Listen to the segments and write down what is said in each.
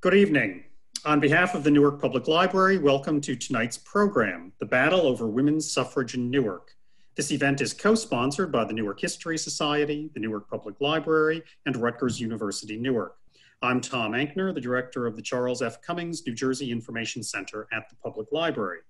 Good evening. On behalf of the Newark Public Library, welcome to tonight's program, The Battle Over Women's Suffrage in Newark. This event is co-sponsored by the Newark History Society, the Newark Public Library, and Rutgers University, Newark. I'm Tom Ankner, the director of the Charles F. Cummings New Jersey Information Center at the Public Library.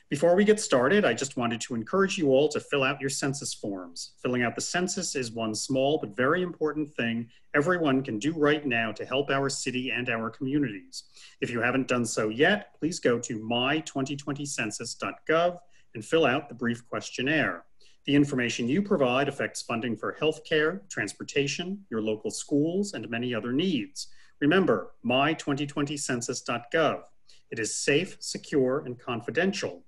Before we get started, I just wanted to encourage you all to fill out your census forms. Filling out the census is one small but very important thing everyone can do right now to help our city and our communities. If you haven't done so yet, please go to my2020census.gov and fill out the brief questionnaire. The information you provide affects funding for healthcare, transportation, your local schools, and many other needs. Remember, my2020census.gov. It is safe, secure, and confidential.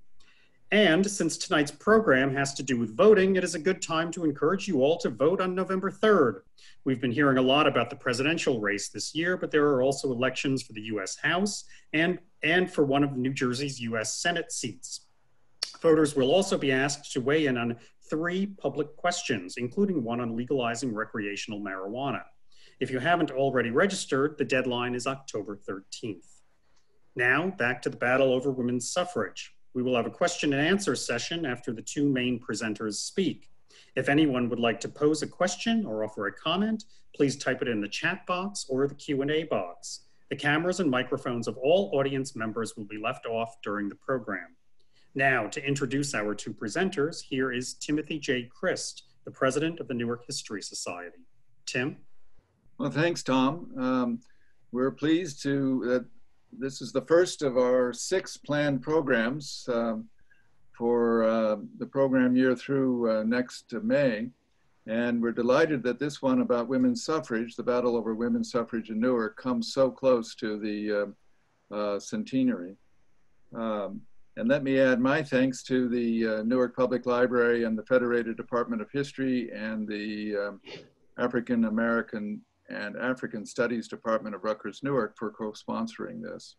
And since tonight's program has to do with voting, it is a good time to encourage you all to vote on November 3rd. We've been hearing a lot about the presidential race this year, but there are also elections for the U.S. House and for one of New Jersey's U.S. Senate seats. Voters will also be asked to weigh in on 3 public questions, including one on legalizing recreational marijuana. If you haven't already registered, the deadline is October 13th. Now, back to the battle over women's suffrage. We will have a question and answer session after the 2 main presenters speak. If anyone would like to pose a question or offer a comment, please type it in the chat box or the Q&A box. The cameras and microphones of all audience members will be left off during the program. Now, to introduce our 2 presenters, here is Timothy J. Christ, the president of the Newark History Society. Tim? Well, thanks, Tom. We're pleased to this is the first of our 6 planned programs for the program year through next May. And we're delighted that this one about women's suffrage, the battle over women's suffrage in Newark, comes so close to the centenary. And let me add my thanks to the Newark Public Library and the Federated Department of History and the African American and African Studies Department of Rutgers Newark for co-sponsoring this.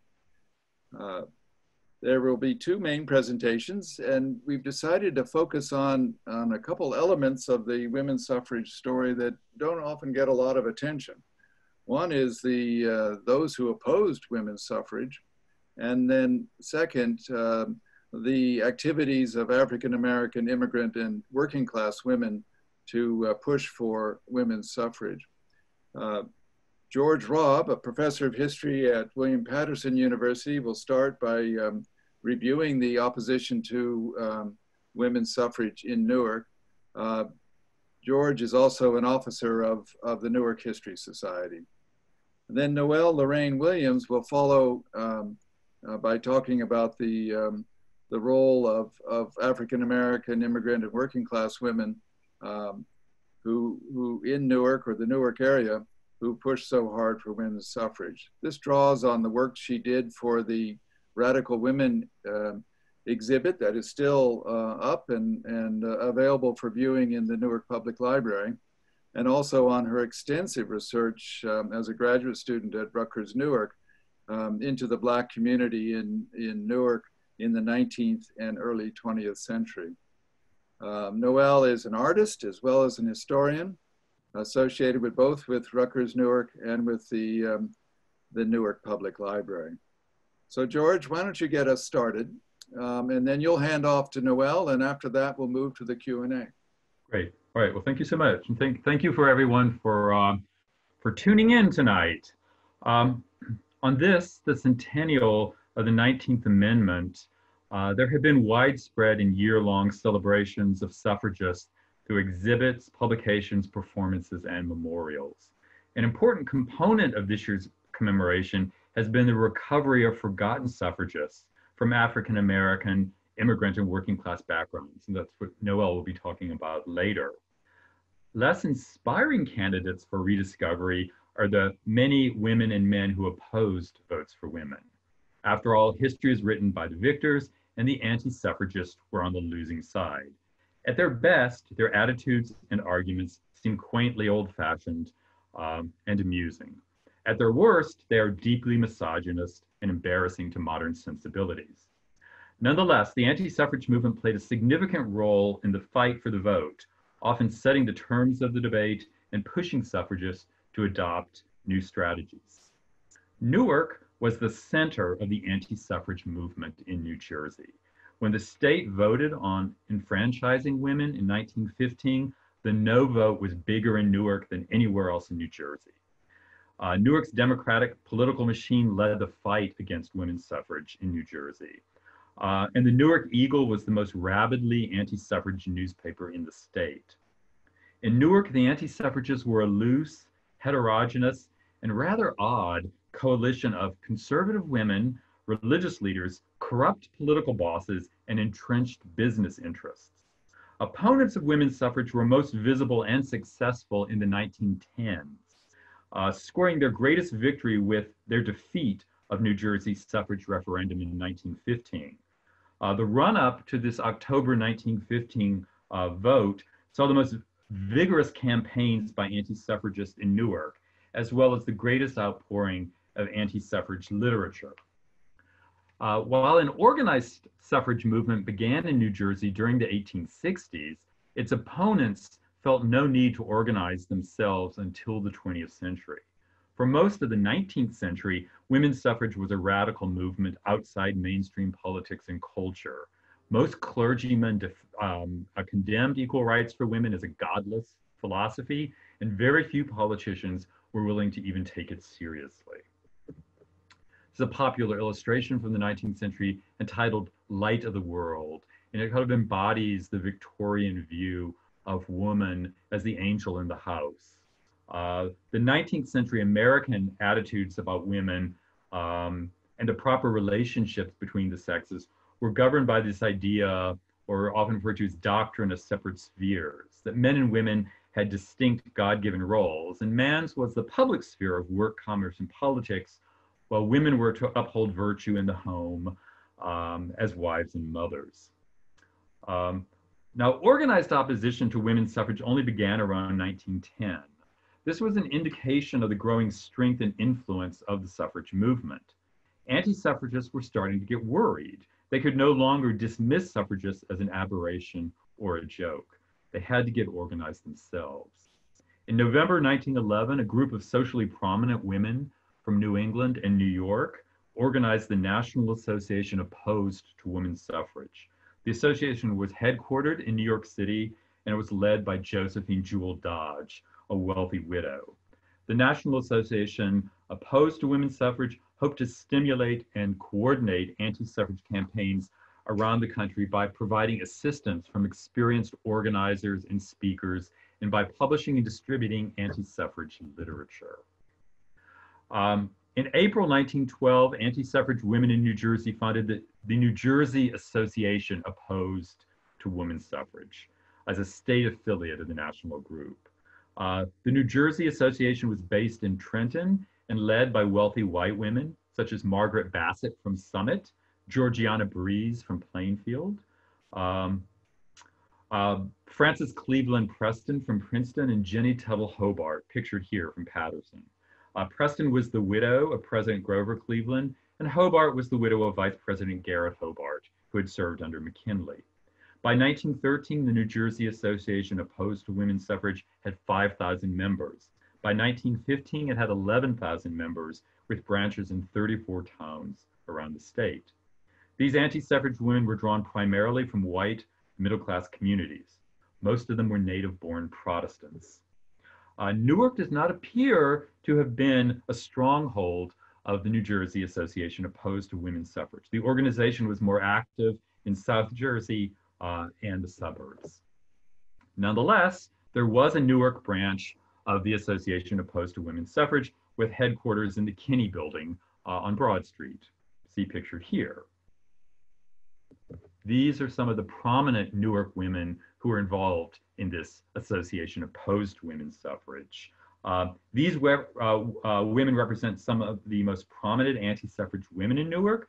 There will be 2 main presentations, and we've decided to focus on a couple elements of the women's suffrage story that don't often get a lot of attention. One is those who opposed women's suffrage, and then second, the activities of African American immigrant and working class women to push for women's suffrage. George Robb, a professor of history at William Paterson University, will start by reviewing the opposition to women's suffrage in Newark. George is also an officer of the Newark History Society. And then Noelle Lorraine Williams will follow by talking about the role of African American immigrant and working class women who in Newark or the Newark area who pushed so hard for women's suffrage. This draws on the work she did for the Radical Women exhibit that is still up and available for viewing in the Newark Public Library, and also on her extensive research as a graduate student at Rutgers Newark into the Black community in Newark in the 19th and early 20th century. Noelle is an artist as well as an historian, associated with both with Rutgers Newark and with the Newark Public Library. So George, why don't you get us started? And then you'll hand off to Noelle, and after that we'll move to the Q&A. Great. All right. Well, thank you so much, and thank you for everyone for tuning in tonight. On this, the centennial of the 19th Amendment, there have been widespread and year-long celebrations of suffragists through exhibits, publications, performances, and memorials. An important component of this year's commemoration has been the recovery of forgotten suffragists from African American, immigrant, and working class backgrounds. And that's what Noelle will be talking about later. Less inspiring candidates for rediscovery are the many women and men who opposed votes for women. After all, history is written by the victors, and the anti-suffragists were on the losing side. At their best, their attitudes and arguments seem quaintly old-fashioned and amusing. At their worst, they are deeply misogynist and embarrassing to modern sensibilities. Nonetheless, the anti-suffrage movement played a significant role in the fight for the vote, often setting the terms of the debate and pushing suffragists to adopt new strategies. Newark was the center of the anti-suffrage movement in New Jersey. When the state voted on enfranchising women in 1915, the no vote was bigger in Newark than anywhere else in New Jersey. Newark's Democratic political machine led the fight against women's suffrage in New Jersey. And the Newark Eagle was the most rabidly anti-suffrage newspaper in the state. In Newark, the anti-suffragists were a loose, heterogeneous, and rather odd coalition of conservative women, religious leaders, corrupt political bosses, and entrenched business interests. Opponents of women's suffrage were most visible and successful in the 1910s, scoring their greatest victory with their defeat of New Jersey's suffrage referendum in 1915. The run-up to this October 1915 vote saw the most vigorous campaigns by anti-suffragists in Newark, as well as the greatest outpouring of anti-suffrage literature. While an organized suffrage movement began in New Jersey during the 1860s, its opponents felt no need to organize themselves until the 20th century. For most of the 19th century, women's suffrage was a radical movement outside mainstream politics and culture. Most clergymen condemned equal rights for women as a godless philosophy, and very few politicians were willing to even take it seriously. This is a popular illustration from the 19th century entitled Light of the World, and it kind of embodies the Victorian view of woman as the angel in the house. The 19th century American attitudes about women and the proper relationships between the sexes were governed by this idea, or often referred to as doctrine of separate spheres, that men and women had distinct God-given roles, and man's was the public sphere of work, commerce, and politics, while women were to uphold virtue in the home as wives and mothers. Now, organized opposition to women's suffrage only began around 1910. This was an indication of the growing strength and influence of the suffrage movement. Anti-suffragists were starting to get worried. They could no longer dismiss suffragists as an aberration or a joke. They had to get organized themselves. In November 1911, a group of socially prominent women from New England and New York organized the National Association Opposed to Women's Suffrage. The association was headquartered in New York City, and it was led by Josephine Jewel Dodge, a wealthy widow. The National Association Opposed to Women's Suffrage hoped to stimulate and coordinate anti-suffrage campaigns around the country by providing assistance from experienced organizers and speakers, and by publishing and distributing anti-suffrage literature. In April 1912, anti-suffrage women in New Jersey founded the New Jersey Association Opposed to Women's Suffrage as a state affiliate of the national group. The New Jersey Association was based in Trenton and led by wealthy white women, such as Margaret Bassett from Summit, Georgiana Breeze from Plainfield, Frances Cleveland Preston from Princeton, and Jenny Tuttle Hobart, pictured here, from Paterson. Preston was the widow of President Grover Cleveland, and Hobart was the widow of Vice President Garrett Hobart, who had served under McKinley. By 1913, the New Jersey Association Opposed to Women's Suffrage had 5,000 members. By 1915, it had 11,000 members, with branches in 34 towns around the state. These anti-suffrage women were drawn primarily from white, middle-class communities. Most of them were native-born Protestants. Newark does not appear to have been a stronghold of the New Jersey Association Opposed to Women's Suffrage. The organization was more active in South Jersey and the suburbs. Nonetheless, there was a Newark branch of the Association Opposed to Women's Suffrage with headquarters in the Kinney Building on Broad Street. See pictured here. These are some of the prominent Newark women who are involved in this association opposed to women's suffrage. These women represent some of the most prominent anti-suffrage women in Newark.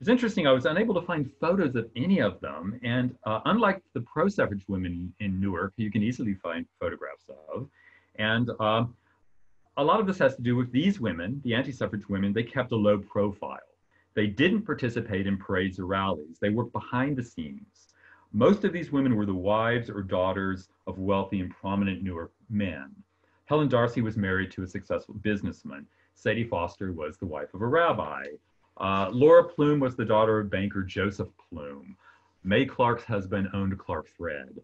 It's interesting, I was unable to find photos of any of them, and unlike the pro-suffrage women in Newark, you can easily find photographs of. And a lot of this has to do with these women, the anti-suffrage women. They kept a low profile. They didn't participate in parades or rallies. They worked behind the scenes. Most of these women were the wives or daughters of wealthy and prominent Newark men. Helen Darcy was married to a successful businessman. Sadie Foster was the wife of a rabbi. Laura Plume was the daughter of banker Joseph Plume. May Clark's husband owned Clark Thread.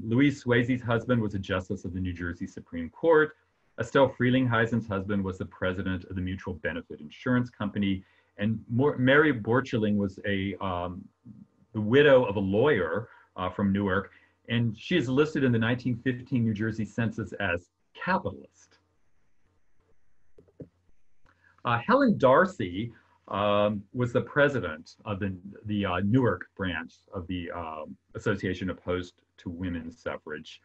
Louise Swayze's husband was a justice of the New Jersey Supreme Court. Estelle Frelinghuysen's husband was the president of the Mutual Benefit Insurance Company. And Mary Borcheling was the widow of a lawyer from Newark, and she is listed in the 1915 New Jersey census as capitalist. Helen Darcy was the president of the Newark branch of the Association Opposed to Women's Suffrage.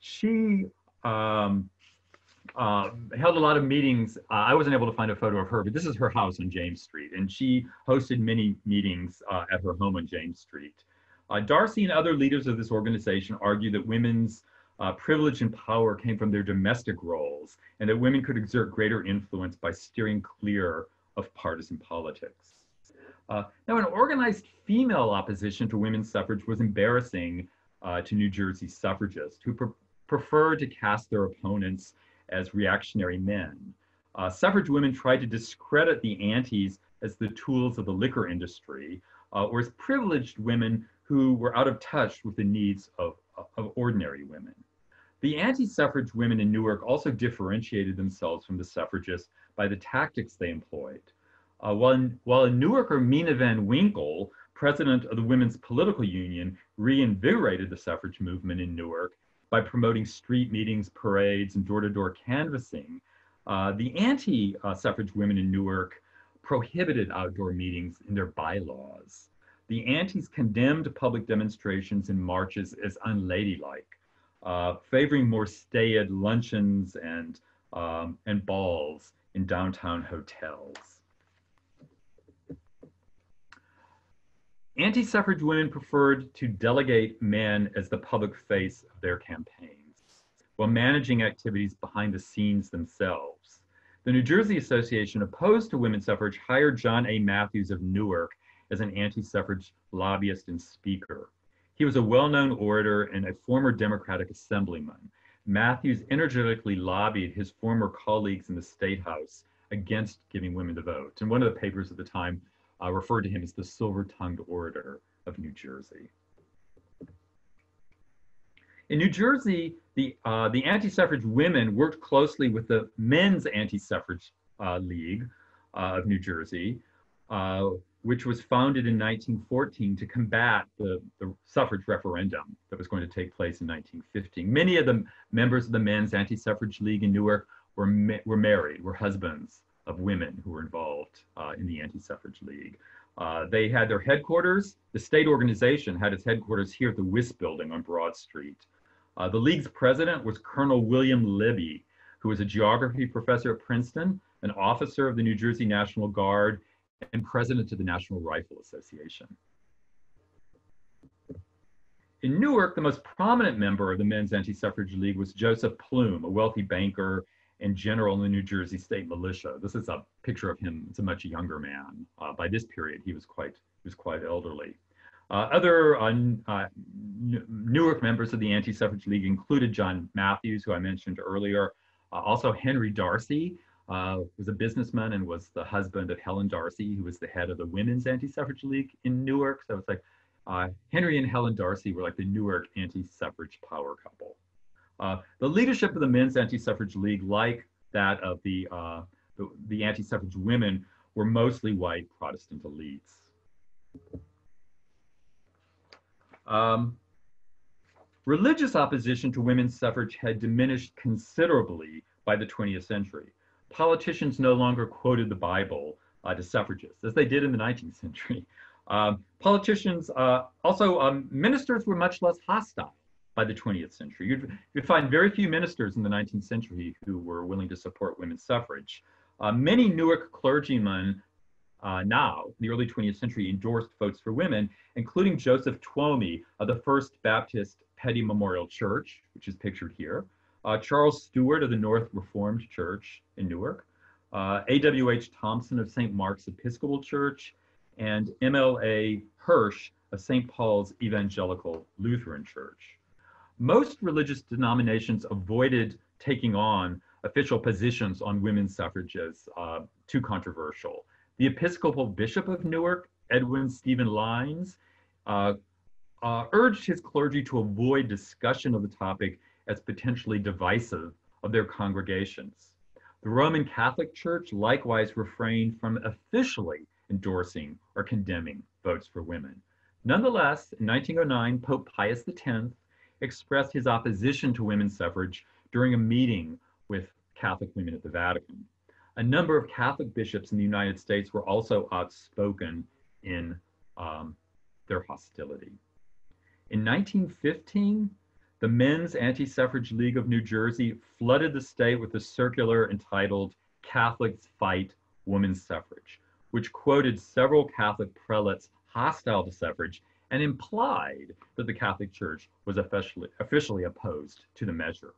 She held a lot of meetings. I wasn't able to find a photo of her, but this is her house on James Street, and she hosted many meetings at her home on James Street. Darcy and other leaders of this organization argue that women's privilege and power came from their domestic roles, and that women could exert greater influence by steering clear of partisan politics. Now, an organized female opposition to women's suffrage was embarrassing to New Jersey suffragists who preferred to cast their opponents as reactionary men. Suffrage women tried to discredit the antis as the tools of the liquor industry, or as privileged women who were out of touch with the needs of ordinary women. The anti-suffrage women in Newark also differentiated themselves from the suffragists by the tactics they employed. While in Newarker Mina Van Winkle, president of the Women's Political Union, reinvigorated the suffrage movement in Newark by promoting street meetings, parades, and door-to-door canvassing, the anti-suffrage women in Newark prohibited outdoor meetings in their bylaws. The antis condemned public demonstrations and marches as unladylike, favoring more staid luncheons and balls in downtown hotels. Anti-suffrage women preferred to delegate men as the public face of their campaigns, while managing activities behind the scenes themselves. The New Jersey Association opposed to women's suffrage hired John A. Matthews of Newark as an anti-suffrage lobbyist and speaker. He was a well-known orator and a former Democratic assemblyman. Matthews energetically lobbied his former colleagues in the State House against giving women the vote. And one of the papers at the time referred to him as the silver-tongued orator of New Jersey. In New Jersey, the anti-suffrage women worked closely with the Men's Anti-Suffrage League of New Jersey, which was founded in 1914 to combat the suffrage referendum that was going to take place in 1915. Many of the members of the Men's Anti-Suffrage League in Newark were married, were husbands of women who were involved in the Anti-Suffrage League. They had their headquarters, the state organization had its headquarters here at the WIS building on Broad Street. The League's president was Colonel William Libby, who was a geography professor at Princeton, an officer of the New Jersey National Guard, and president of the National Rifle Association. In Newark, the most prominent member of the Men's Anti-Suffrage League was Joseph Plume, a wealthy banker and general in the New Jersey State Militia. This is a picture of him. It's a much younger man. By this period, he was quite elderly. Other Newark members of the Anti-Suffrage League included John Matthews, who I mentioned earlier. Also Henry Darcy was a businessman and was the husband of Helen Darcy, who was the head of the Women's Anti-Suffrage League in Newark. So it's like Henry and Helen Darcy were like the Newark anti-suffrage power couple. The leadership of the Men's Anti-Suffrage League, like that of the anti-suffrage women, were mostly white Protestant elites. Religious opposition to women's suffrage had diminished considerably by the 20th century. Politicians no longer quoted the Bible to suffragists, as they did in the 19th century. Ministers were much less hostile by the 20th century. You'd find very few ministers in the 19th century who were willing to support women's suffrage. Many Newark clergymen now, in the early 20th century, endorsed votes for women, including Joseph Twomey of the First Baptist Petty Memorial Church, which is pictured here, Charles Stewart of the North Reformed Church in Newark, A.W.H. Thompson of St. Mark's Episcopal Church, and M.L.A. Hirsch of St. Paul's Evangelical Lutheran Church. Most religious denominations avoided taking on official positions on women's suffrage as too controversial. The Episcopal Bishop of Newark, Edwin Stephen Lyons, urged his clergy to avoid discussion of the topic as potentially divisive of their congregations. The Roman Catholic Church likewise refrained from officially endorsing or condemning votes for women. Nonetheless, in 1909, Pope Pius X expressed his opposition to women's suffrage during a meeting with Catholic women at the Vatican. A number of Catholic bishops in the United States were also outspoken in their hostility. In 1915, the Men's Anti-Suffrage League of New Jersey flooded the state with a circular entitled Catholics Fight Women's Suffrage, which quoted several Catholic prelates hostile to suffrage and implied that the Catholic Church was officially opposed to the measure.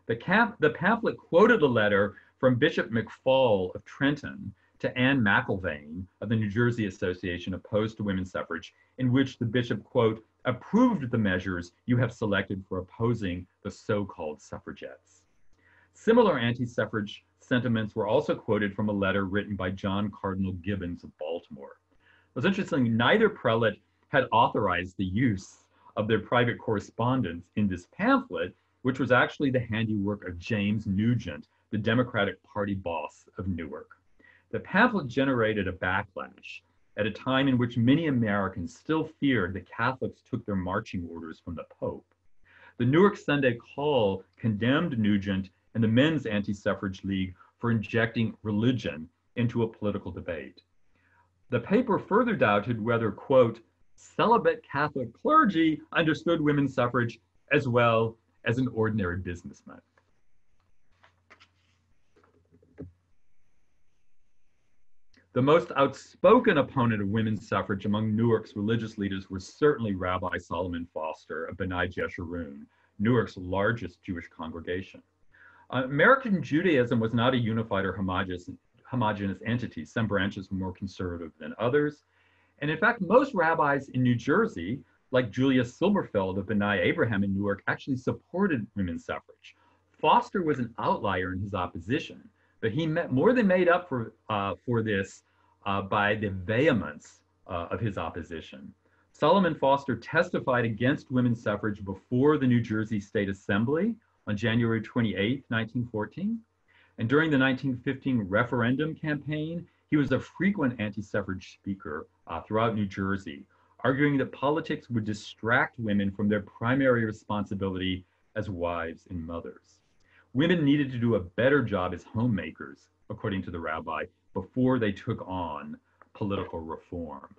The pamphlet quoted a letter from Bishop McFall of Trenton to Anne McIlvaine of the New Jersey Association opposed to women's suffrage, in which the bishop, quote, approved the measures you have selected for opposing the so-called suffragettes. Similar anti-suffrage sentiments were also quoted from a letter written by John Cardinal Gibbons of Baltimore. It was interesting, neither prelate had authorized the use of their private correspondence in this pamphlet, which was actually the handiwork of James Nugent, the Democratic Party boss of Newark. The pamphlet generated a backlash at a time in which many Americans still feared that Catholics took their marching orders from the Pope. The Newark Sunday Call condemned Nugent and the Men's Anti-Suffrage League for injecting religion into a political debate. The paper further doubted whether, quote, celibate Catholic clergy understood women's suffrage as well as an ordinary businessman. The most outspoken opponent of women's suffrage among Newark's religious leaders was certainly Rabbi Solomon Foster of B'nai Jeshurun, Newark's largest Jewish congregation. American Judaism was not a unified or homogeneous entity. Some branches were more conservative than others. And in fact, most rabbis in New Jersey, like Julius Silberfeld of B'nai Abraham in Newark, actually supported women's suffrage. Foster was an outlier in his opposition, but he more than made up for this by the vehemence of his opposition. Solomon Foster testified against women's suffrage before the New Jersey State Assembly on January 28, 1914. And during the 1915 referendum campaign, he was a frequent anti-suffrage speaker throughout New Jersey, arguing that politics would distract women from their primary responsibility as wives and mothers. Women needed to do a better job as homemakers, according to the rabbi, before they took on political reform.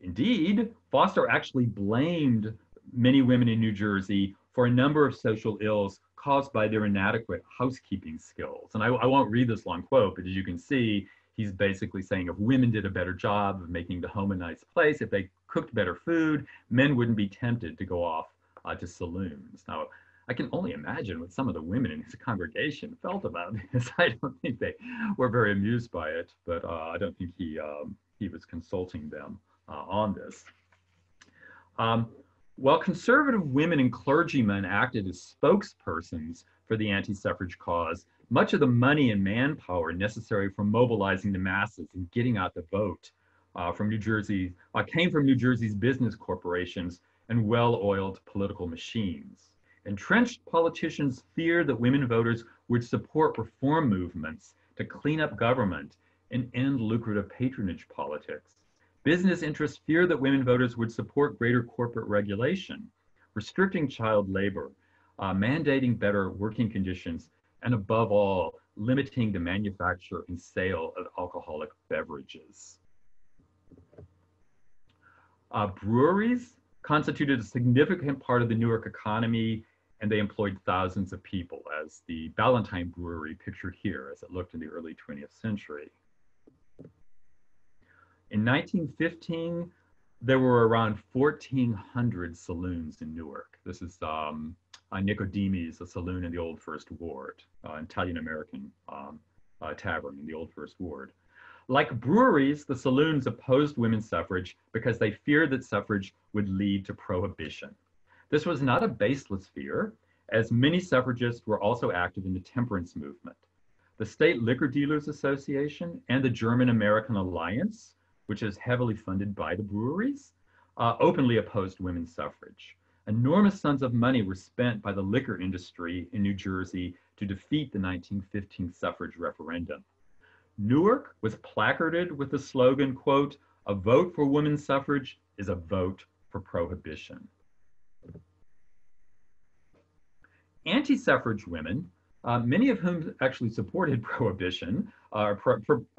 Indeed, Foster actually blamed many women in New Jersey for a number of social ills caused by their inadequate housekeeping skills. And I won't read this long quote, but as you can see, he's basically saying if women did a better job of making the home a nice place, if they cooked better food, men wouldn't be tempted to go off to saloons. Now, I can only imagine what some of the women in his congregation felt about this. I don't think they were very amused by it, but I don't think he was consulting them on this. While conservative women and clergymen acted as spokespersons for the anti-suffrage cause, much of the money and manpower necessary for mobilizing the masses and getting out the vote from New Jersey came from New Jersey's business corporations and well-oiled political machines. Entrenched politicians feared that women voters would support reform movements to clean up government and end lucrative patronage politics. Business interests feared that women voters would support greater corporate regulation, restricting child labor, mandating better working conditions, and above all, limiting the manufacture and sale of alcoholic beverages. Breweries constituted a significant part of the Newark economy, and they employed thousands of people, as the Ballantine Brewery pictured here as it looked in the early 20th century. In 1915, there were around 1,400 saloons in Newark. This is Nicodemi's, a saloon in the Old First Ward, Italian-American tavern in the Old First Ward. Like breweries, the saloons opposed women's suffrage because they feared that suffrage would lead to prohibition. This was not a baseless fear, as many suffragists were also active in the temperance movement. The State Liquor Dealers Association and the German-American Alliance, which is heavily funded by the breweries, openly opposed women's suffrage. Enormous sums of money were spent by the liquor industry in New Jersey to defeat the 1915 suffrage referendum. Newark was placarded with the slogan, quote, "A vote for women's suffrage is a vote for prohibition." Anti-suffrage women, many of whom actually supported prohibition, or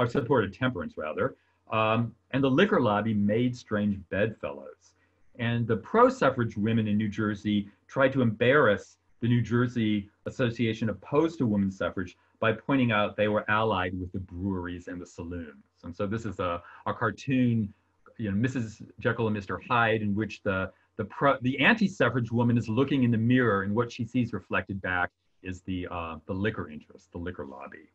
supported temperance rather, and the liquor lobby made strange bedfellows. And the pro-suffrage women in New Jersey tried to embarrass the New Jersey Association opposed to women's suffrage by pointing out they were allied with the breweries and the saloons. And so this is a cartoon, Mrs. Jekyll and Mr. Hyde, in which the anti-suffrage woman is looking in the mirror, and what she sees reflected back is the liquor interest, the liquor lobby.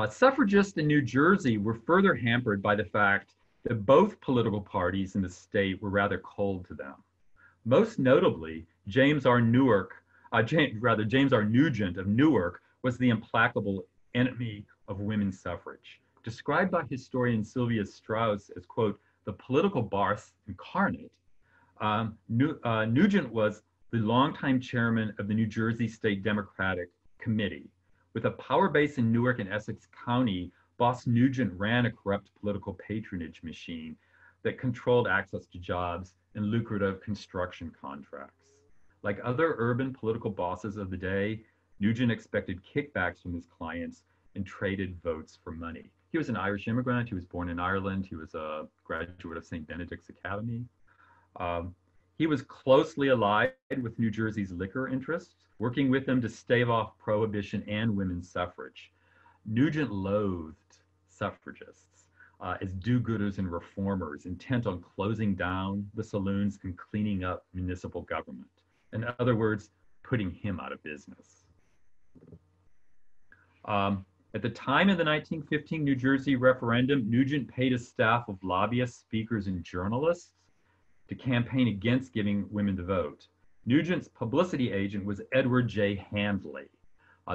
Suffragists in New Jersey were further hampered by the fact that both political parties in the state were rather cold to them. Most notably, James R. Nugent of Newark was the implacable enemy of women's suffrage. Described by historian Sylvia Strauss as, quote, "the political boss incarnate," Nugent was the longtime chairman of the New Jersey State Democratic Committee. With a power base in Newark and Essex County, Boss Nugent ran a corrupt political patronage machine that controlled access to jobs and lucrative construction contracts. Like other urban political bosses of the day, Nugent expected kickbacks from his clients and traded votes for money. He was an Irish immigrant. He was born in Ireland. He was a graduate of St. Benedict's Academy. He was closely allied with New Jersey's liquor interests, working with them to stave off prohibition and women's suffrage. Nugent loathed suffragists as do-gooders and reformers, intent on closing down the saloons and cleaning up municipal government. In other words, putting him out of business. At the time of the 1915 New Jersey referendum, Nugent paid a staff of lobbyists, speakers, and journalists to campaign against giving women the vote. Nugent's publicity agent was Edward J. Handley.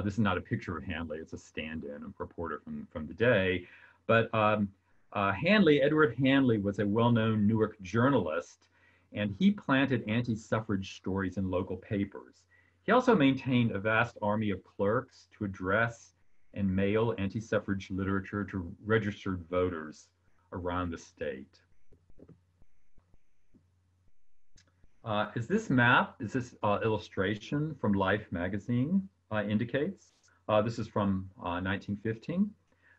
This is not a picture of Handley, it's a stand-in, a reporter from the day. But Edward Handley was a well-known Newark journalist, and he planted anti-suffrage stories in local papers. He also maintained a vast army of clerks to address and mail anti-suffrage literature to registered voters around the state. As this illustration from Life magazine indicates, this is from 1915.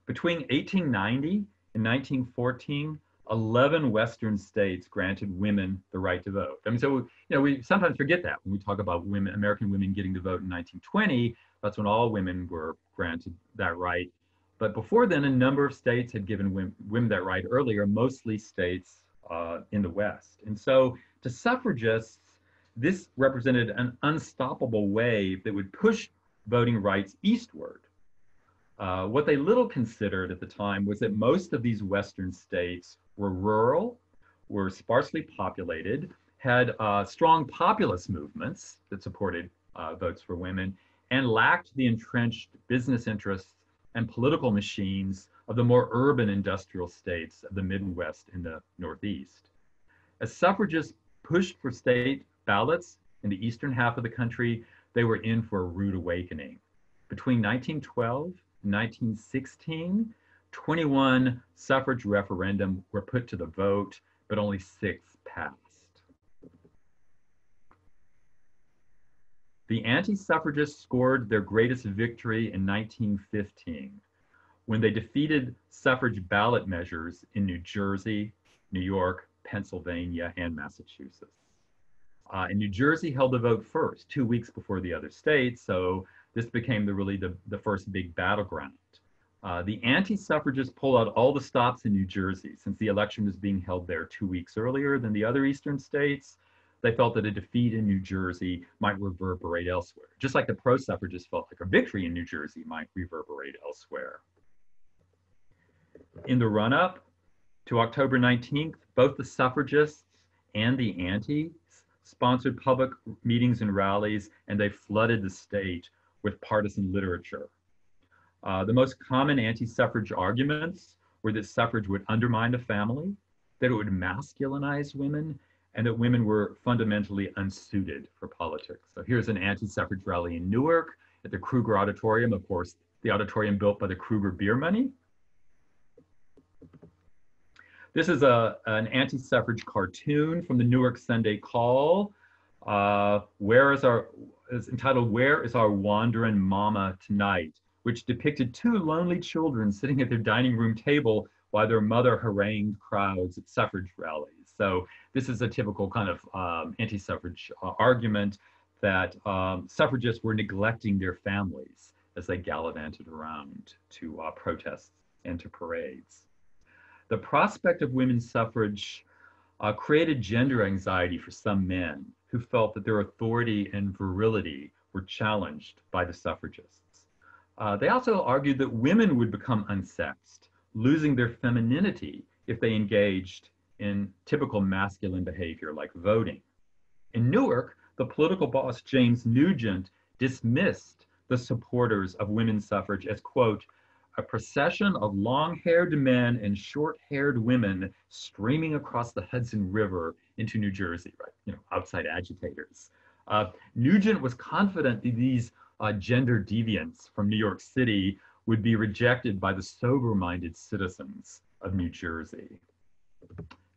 Between 1890 and 1914, 11 Western states granted women the right to vote. I mean, so, we sometimes forget that when we talk about American women getting to vote in 1920, that's when all women were granted that right. But before then, a number of states had given women that right earlier, mostly states in the West. And so to suffragists, this represented an unstoppable wave that would push voting rights eastward. What they little considered at the time was that most of these Western states were rural, were sparsely populated, had strong populist movements that supported votes for women, and lacked the entrenched business interests and political machines of the more urban industrial states of the Midwest and the Northeast. As suffragists pushed for state ballots in the eastern half of the country, they were in for a rude awakening. Between 1912 and 1916, 21 suffrage referendums were put to the vote, but only 6 passed. The anti-suffragists scored their greatest victory in 1915, when they defeated suffrage ballot measures in New Jersey, New York, Pennsylvania, and Massachusetts. And New Jersey held the vote first, 2 weeks before the other states, so this became the first big battleground. The anti-suffragists pulled out all the stops in New Jersey since the election was being held there 2 weeks earlier than the other eastern states. They felt that a defeat in New Jersey might reverberate elsewhere, just like the pro-suffragists felt like a victory in New Jersey might reverberate elsewhere. In the run-up to October 19th, both the suffragists and the antis sponsored public meetings and rallies, and they flooded the state with partisan literature. The most common anti-suffrage arguments were that suffrage would undermine the family, that it would masculinize women, and that women were fundamentally unsuited for politics. So here's an anti-suffrage rally in Newark at the Kruger Auditorium, of course, the auditorium built by the Kruger beer money. This is an anti-suffrage cartoon from the Newark Sunday Call. It's entitled, "Where is Our Wanderin' Mama Tonight?" which depicted two lonely children sitting at their dining room table while their mother harangued crowds at suffrage rallies. So this is a typical kind of anti-suffrage argument that suffragists were neglecting their families as they gallivanted around to protests and to parades. The prospect of women's suffrage created gender anxiety for some men who felt that their authority and virility were challenged by the suffragists. They also argued that women would become unsexed, losing their femininity if they engaged in typical masculine behavior like voting. In Newark, the political boss James Nugent dismissed the supporters of women's suffrage as, quote, "a procession of long-haired men and short-haired women streaming across the Hudson River into New Jersey," right? Outside agitators. Nugent was confident that these gender deviants from New York City would be rejected by the sober-minded citizens of New Jersey.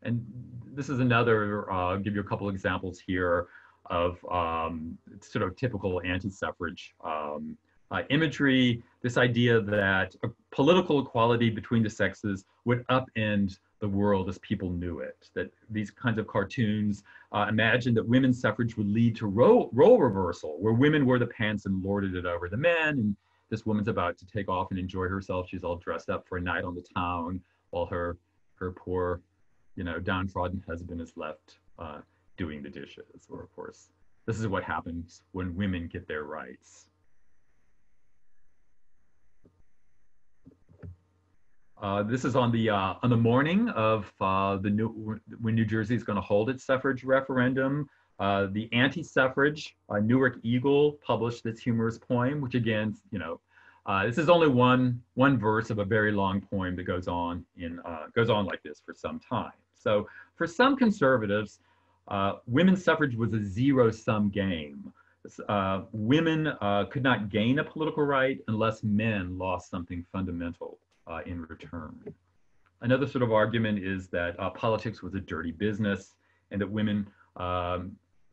And this is another, I'll give you a couple examples here of sort of typical anti-suffrage imagery, this idea that a political equality between the sexes would upend the world as people knew it, that these kinds of cartoons imagined that women's suffrage would lead to role reversal, where women wore the pants and lorded it over the men, and this woman's about to take off and enjoy herself. She's all dressed up for a night on the town, while her poor, downtrodden husband is left doing the dishes. Or, of course, this is what happens when women get their rights. This is on the morning of when New Jersey is going to hold its suffrage referendum. The anti-suffrage Newark Eagle published this humorous poem, which again, this is only one verse of a very long poem that goes on like this for some time. So for some conservatives, women's suffrage was a zero-sum game. Women could not gain a political right unless men lost something fundamental in return. Another sort of argument is that politics was a dirty business, and that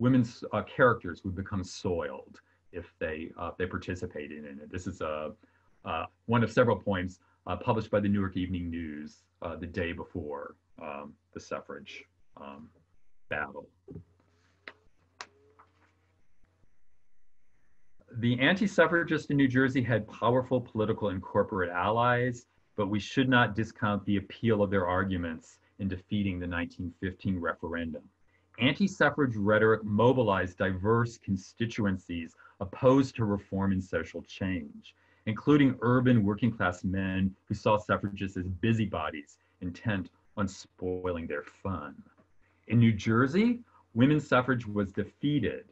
women's characters would become soiled if they participated in it. This is one of several poems published by the Newark Evening News the day before the suffrage battle. The anti-suffragists in New Jersey had powerful political and corporate allies, but we should not discount the appeal of their arguments in defeating the 1915 referendum. Anti-suffrage rhetoric mobilized diverse constituencies opposed to reform and social change, including urban working-class men who saw suffragists as busybodies intent on spoiling their fun. In New Jersey, women's suffrage was defeated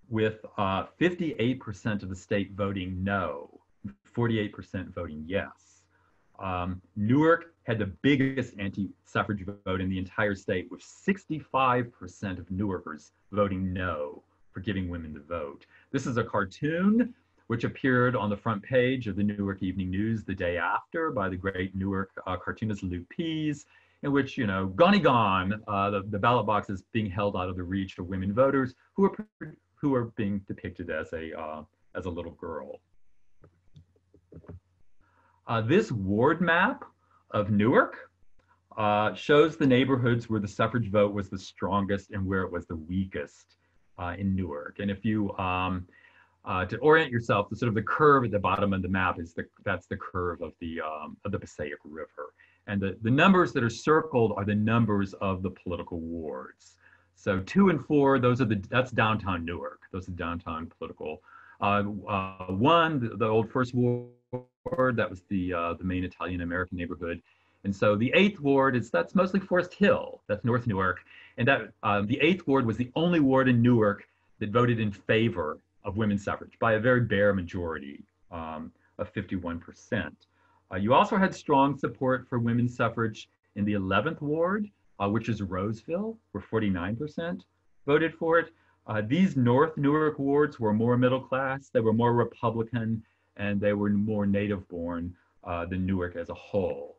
with 58% of the state voting no, 48% voting yes. Newark had the biggest anti-suffrage vote in the entire state, with 65% of Newarkers voting no for giving women the vote. This is a cartoon which appeared on the front page of the Newark Evening News the day after by the great Newark cartoonist Luke Pease, in which, gone, the ballot box is being held out of the reach of women voters who are being depicted as a little girl. This ward map of Newark shows the neighborhoods where the suffrage vote was the strongest and where it was the weakest in Newark. And if you, to orient yourself, the curve at the bottom of the map that's the curve of the Passaic River. And the numbers that are circled are the numbers of the political wards. So 2 and 4, that's downtown Newark. Those are downtown political. 1, the old First Ward, that was the main Italian American neighborhood. And so the 8th ward that's mostly Forest Hill, that's North Newark. And that the 8th ward was the only ward in Newark that voted in favor of women's suffrage by a very bare majority of 51%. You also had strong support for women's suffrage in the 11th ward, which is Roseville, where 49% voted for it. These North Newark wards were more middle class, they were more Republican, and they were more native born than Newark as a whole.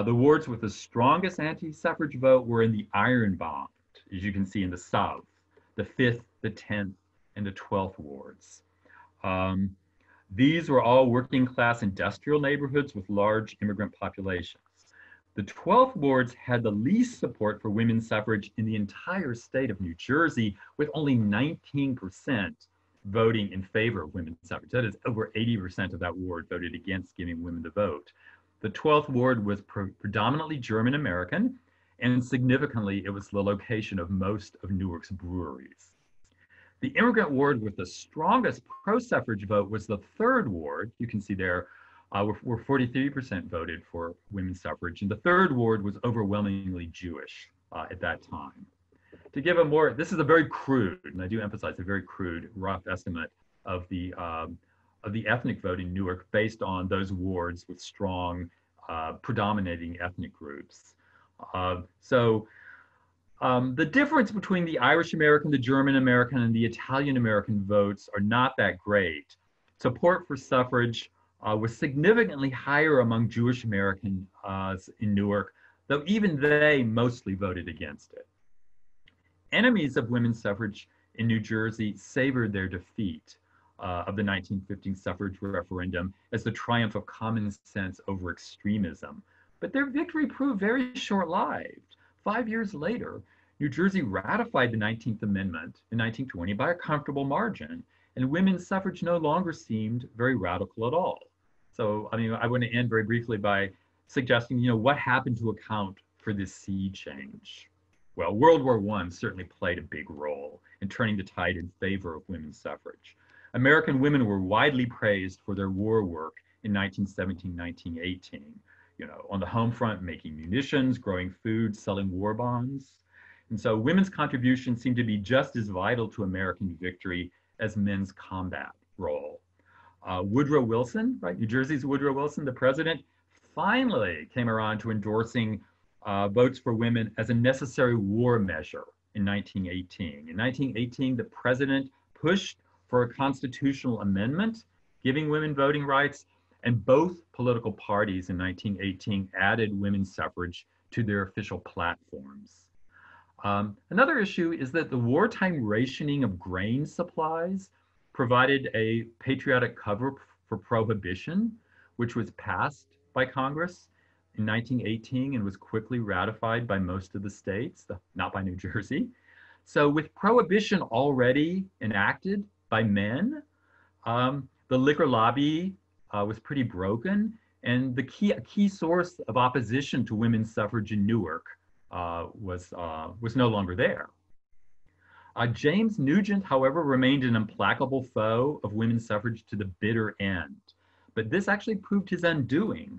The wards with the strongest anti-suffrage vote were in the Iron Bond, as you can see in the South, the 5th, the 10th, and the 12th wards. These were all working class industrial neighborhoods with large immigrant populations. The 12th wards had the least support for women's suffrage in the entire state of New Jersey, with only 19% voting in favor of women's suffrage. That is, over 80% of that ward voted against giving women the vote. The 12th ward was predominantly German American, and significantly, it was the location of most of Newark's breweries. The immigrant ward with the strongest pro-suffrage vote was the 3rd ward. You can see there, where 43% voted for women's suffrage, and the 3rd ward was overwhelmingly Jewish at that time. To give a more, this is a very crude, and I do emphasize a very crude, rough estimate of the ethnic vote in Newark based on those wards with strong, predominating ethnic groups. The difference between the Irish American, the German American, and the Italian American votes are not that great. Support for suffrage was significantly higher among Jewish Americans in Newark, though even they mostly voted against it. Enemies of women's suffrage in New Jersey savored their defeat of the 1915 suffrage referendum as the triumph of common sense over extremism. But their victory proved very short-lived. 5 years later, New Jersey ratified the 19th Amendment in 1920 by a comfortable margin, and women's suffrage no longer seemed very radical at all. So, I mean, I want to end very briefly by suggesting, what happened to account for this sea change? Well, World War I certainly played a big role in turning the tide in favor of women's suffrage. American women were widely praised for their war work in 1917, 1918. On the home front, making munitions, growing food, selling war bonds. And so women's contributions seem to be just as vital to American victory as men's combat role. Woodrow Wilson, right, New Jersey's Woodrow Wilson, the president, finally came around to endorsing votes for women as a necessary war measure in 1918. In 1918, the president pushed for a constitutional amendment giving women voting rights, and both political parties in 1918 added women's suffrage to their official platforms. Another issue is that the wartime rationing of grain supplies provided a patriotic cover for prohibition, which was passed by Congress in 1918 and was quickly ratified by most of the states, not by New Jersey. So with prohibition already enacted by men, the liquor lobby was pretty broken, and a key source of opposition to women's suffrage in Newark was no longer there. James Nugent, however, remained an implacable foe of women's suffrage to the bitter end, but this actually proved his undoing.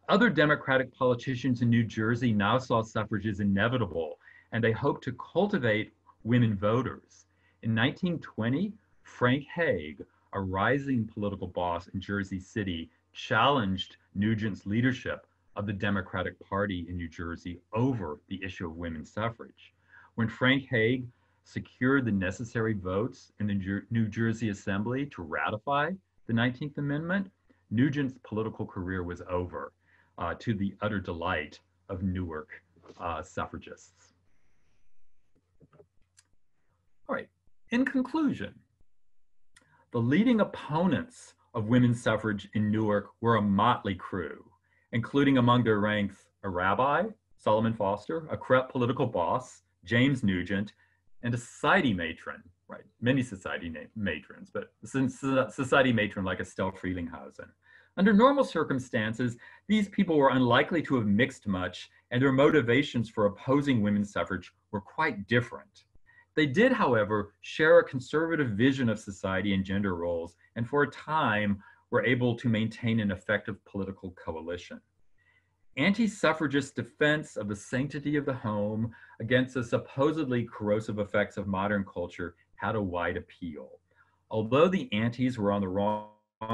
Other Democratic politicians in New Jersey now saw suffrage as inevitable, and they hoped to cultivate women voters. In 1920, Frank Hague, a rising political boss in Jersey City, challenged Nugent's leadership of the Democratic Party in New Jersey over the issue of women's suffrage. When Frank Hague secured the necessary votes in the New Jersey Assembly to ratify the 19th Amendment, Nugent's political career was over, to the utter delight of Newark suffragists. All right, in conclusion, the leading opponents of women's suffrage in Newark were a motley crew, including among their ranks a rabbi, Solomon Foster, a corrupt political boss, James Nugent, and a society matron, right? Many society matrons, but society matron like Estelle Frelinghuysen. Under normal circumstances, these people were unlikely to have mixed much, and their motivations for opposing women's suffrage were quite different. They did, however, share a conservative vision of society and gender roles, and for a time were able to maintain an effective political coalition. anti-suffragist defense of the sanctity of the home against the supposedly corrosive effects of modern culture had a wide appeal. Although the antis were on the wrong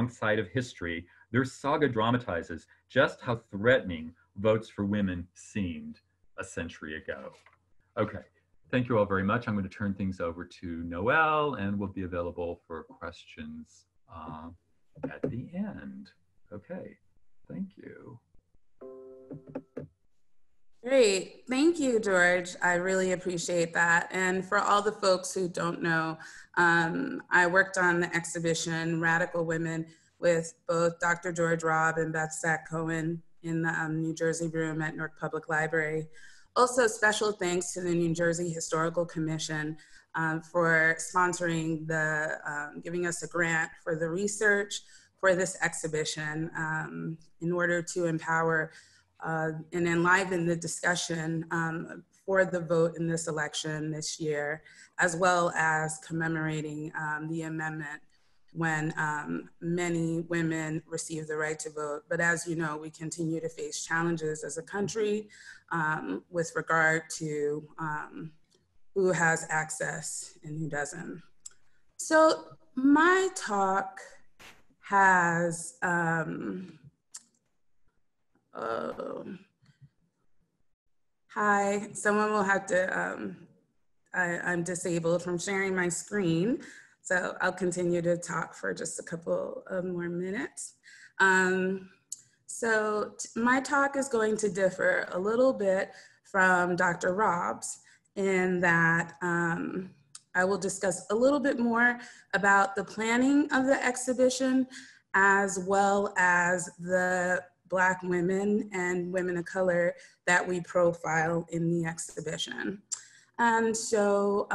side of history, their saga dramatizes just how threatening votes for women seemed a century ago. Okay, thank you all very much. I'm going to turn things over to Noelle, and we'll be available for questions at the end. Okay, thank you. Great, thank you, George. I really appreciate that. And for all the folks who don't know, I worked on the exhibition Radical Women with both Dr. George Robb and Beth Sack-Cohen in the New Jersey room at Newark Public Library. Also, special thanks to the New Jersey Historical Commission for sponsoring giving us a grant for the research for this exhibition in order to empower and enliven the discussion for the vote in this election this year, as well as commemorating the amendment when many women received the right to vote. But as you know, we continue to face challenges as a country with regard to who has access and who doesn't. So my talk has, hi, someone will have to, I'm disabled from sharing my screen, so I'll continue to talk for just a couple of more minutes. So my talk is going to differ a little bit from Dr. Robb's in that I will discuss a little bit more about the planning of the exhibition, as well as the Black women and women of color that we profile in the exhibition. And so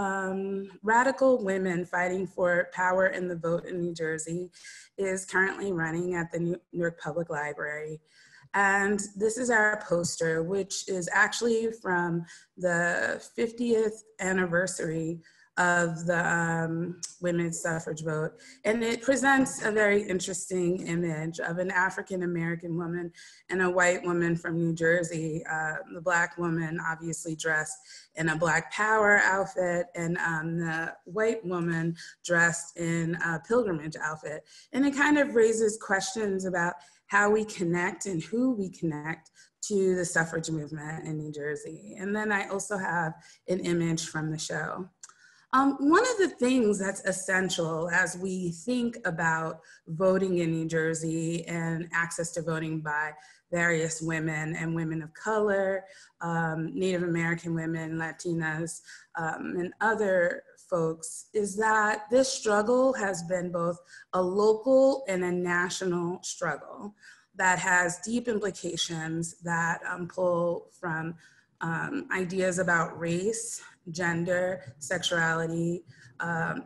Radical Women Fighting for Power and the Vote in New Jersey is currently running at the Newark Public Library. And this is our poster, which is actually from the 50th anniversary of the women's suffrage vote. And it presents a very interesting image of an African-American woman and a white woman from New Jersey. The Black woman obviously dressed in a Black Power outfit, and the white woman dressed in a pilgrimage outfit. And it kind of raises questions about how we connect and who we connect to the suffrage movement in New Jersey. And then I also have an image from the show. One of the things that's essential as we think about voting in New Jersey and access to voting by various women and women of color, Native American women, Latinas, and other folks, is that this struggle has been both a local and a national struggle that has deep implications that pull from ideas about race, gender, sexuality,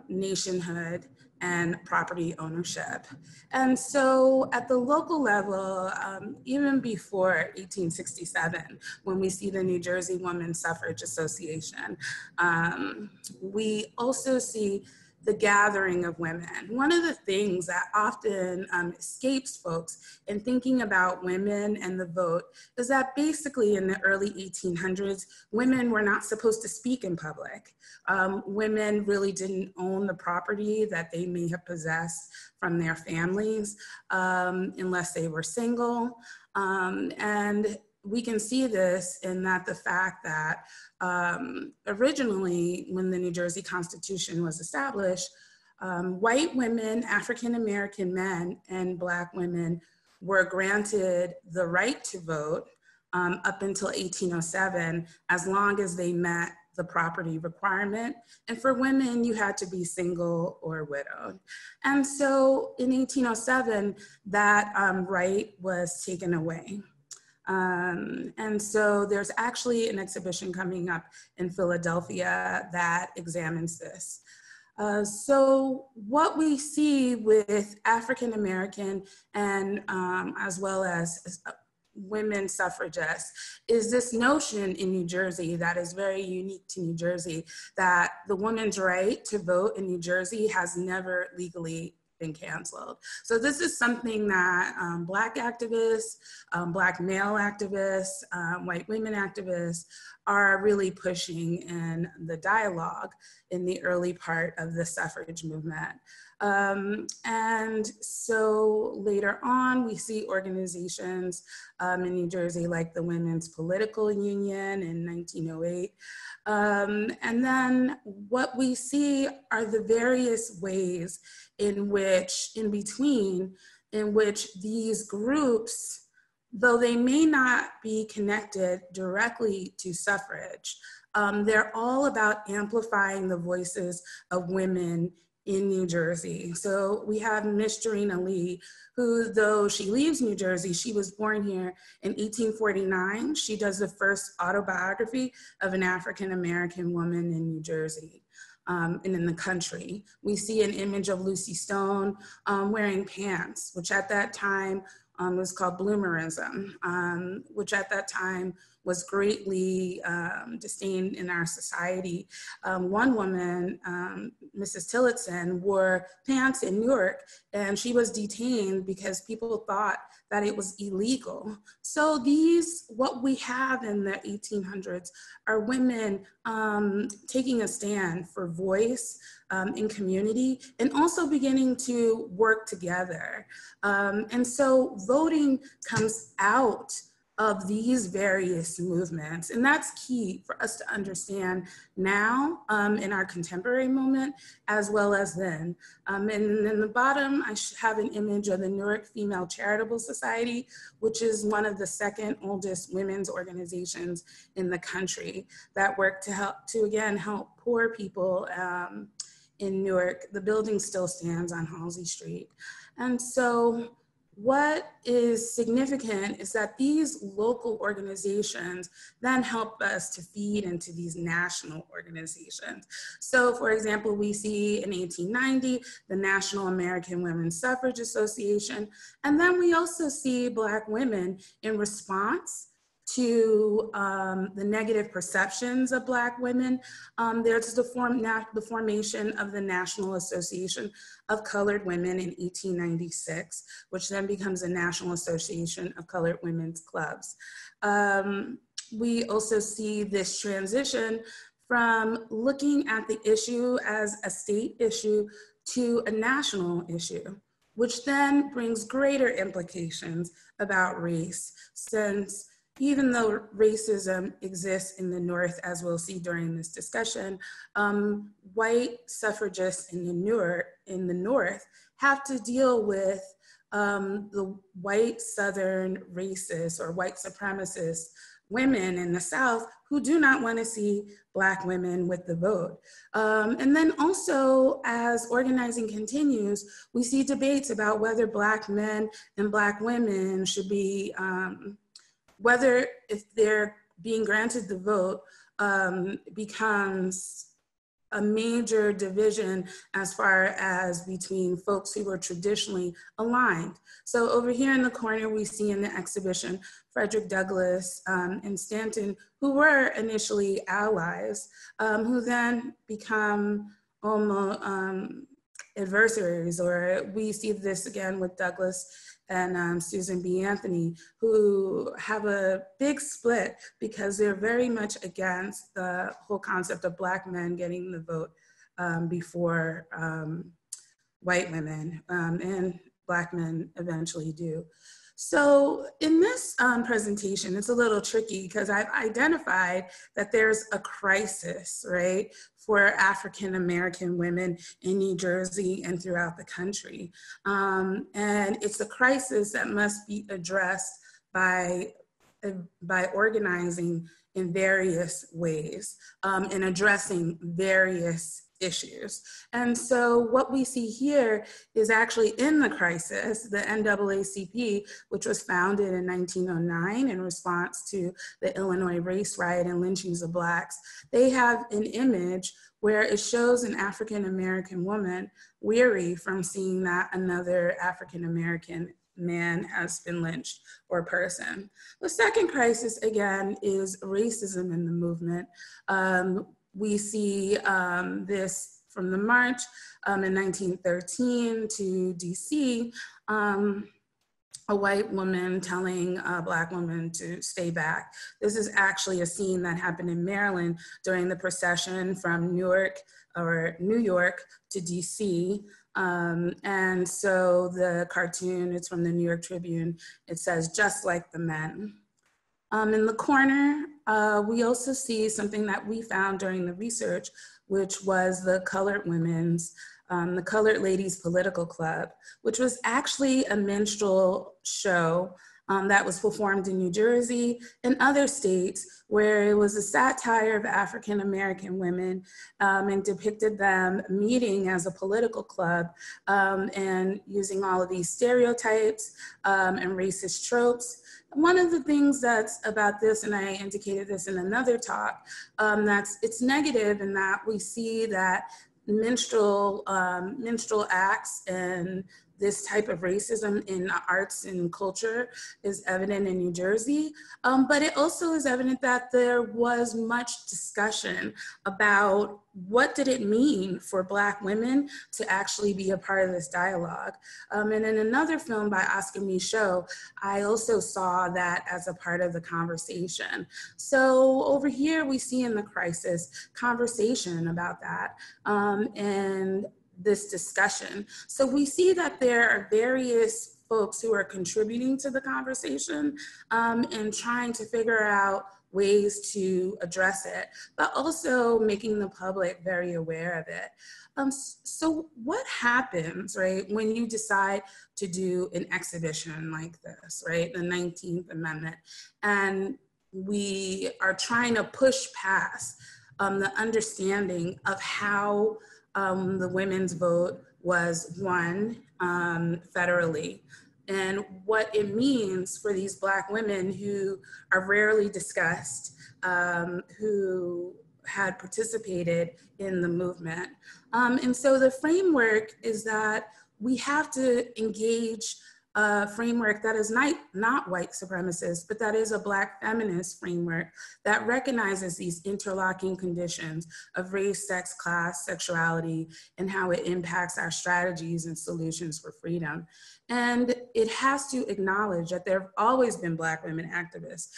nationhood, and property ownership. And so at the local level, even before 1867, when we see the New Jersey Women's Suffrage Association, we also see the gathering of women. One of the things that often escapes folks in thinking about women and the vote is that basically in the early 1800s, women were not supposed to speak in public. Women really didn't own the property that they may have possessed from their families unless they were single. And we can see this in that the fact that originally when the New Jersey Constitution was established, white women, African-American men, and Black women were granted the right to vote up until 1807, as long as they met the property requirement. And for women, you had to be single or widowed. And so in 1807, that right was taken away. And so there's actually an exhibition coming up in Philadelphia that examines this. So what we see with African-American and as well as women suffragists is this notion in New Jersey that is very unique to New Jersey, that the woman's right to vote in New Jersey has never legally been canceled. So this is something that Black activists, Black male activists, white women activists are really pushing in the dialogue in the early part of the suffrage movement. And so later on, we see organizations in New Jersey like the Women's Political Union in 1908. And then what we see are the various ways in which, in which these groups, though they may not be connected directly to suffrage, they're all about amplifying the voices of women in New Jersey. So we have Miss Jarena Lee, who, though she leaves New Jersey, she was born here in 1849. She does the first autobiography of an African-American woman in New Jersey. And in the country. We see an image of Lucy Stone wearing pants, which at that time was called bloomerism, which at that time was greatly disdained in our society. One woman, Mrs. Tillotson, wore pants in Newark, and she was detained because people thought that it was illegal. So what we have in the 1800s are women taking a stand for voice in community and also beginning to work together. And so voting comes out of these various movements. And that's key for us to understand now in our contemporary moment, as well as then. And in the bottom, I have an image of the Newark Female Charitable Society, which is one of the second oldest women's organizations in the country that work to again, help poor people in Newark. The building still stands on Halsey Street. And so, what is significant is that these local organizations then help us to feed into these national organizations. So for example, we see in 1890, the National American Women's Suffrage Association, and then we also see Black women in response to the negative perceptions of Black women. There's the formation of the National Association of Colored Women in 1896, which then becomes the National Association of Colored Women's Clubs. We also see this transition from looking at the issue as a state issue to a national issue, which then brings greater implications about race, since even though racism exists in the North, as we'll see during this discussion, white suffragists in the North have to deal with the white Southern racist or white supremacist women in the South who do not want to see Black women with the vote. And then also, as organizing continues, we see debates about whether Black men and Black women should be whether if they're being granted the vote becomes a major division as far as between folks who were traditionally aligned. So over here in the corner, we see in the exhibition, Frederick Douglass and Stanton, who were initially allies, who then become almost adversaries, or we see this again with Douglass and Susan B. Anthony, who have a big split because they're very much against the whole concept of Black men getting the vote before white women, and Black men eventually do. So in this presentation, it's a little tricky because I've identified that there's a crisis, right, for African-American women in New Jersey and throughout the country. And it's a crisis that must be addressed by organizing in various ways and addressing various issues. And so what we see here is actually in the crisis, the NAACP, which was founded in 1909 in response to the Illinois race riot and lynchings of Blacks. They have an image where it shows an African-American woman weary from seeing that another African-American man has been lynched or person. The second crisis, again, is racism in the movement. We see this from the march in 1913 to DC, a white woman telling a Black woman to stay back. This is actually a scene that happened in Maryland during the procession from New York to DC. And so the cartoon, it's from the New York Tribune, it says, "Just like the men." In the corner, we also see something that we found during the research, which was the Colored Ladies Political Club, which was actually a minstrel show that was performed in New Jersey and other states, where it was a satire of African-American women and depicted them meeting as a political club and using all of these stereotypes and racist tropes. One of the things that's about this, and I indicated this in another talk, it's negative in that we see that minstrel acts and this type of racism in arts and culture is evident in New Jersey, but it also is evident that there was much discussion about what did it mean for Black women to actually be a part of this dialogue. And in another film by Oscar Michaud, I also saw that as a part of the conversation. So over here we see in The Crisis conversation about that and this discussion. So we see that there are various folks who are contributing to the conversation and trying to figure out ways to address it, but also making the public very aware of it. So what happens, right, when you decide to do an exhibition like this, right, the 19th Amendment, and we are trying to push past the understanding of how the women's vote was won federally, and what it means for these Black women who are rarely discussed, who had participated in the movement. And so the framework is that we have to engage a framework that is not white supremacist, but that is a Black feminist framework that recognizes these interlocking conditions of race, sex, class, sexuality, and how it impacts our strategies and solutions for freedom. And it has to acknowledge that there have always been Black women activists.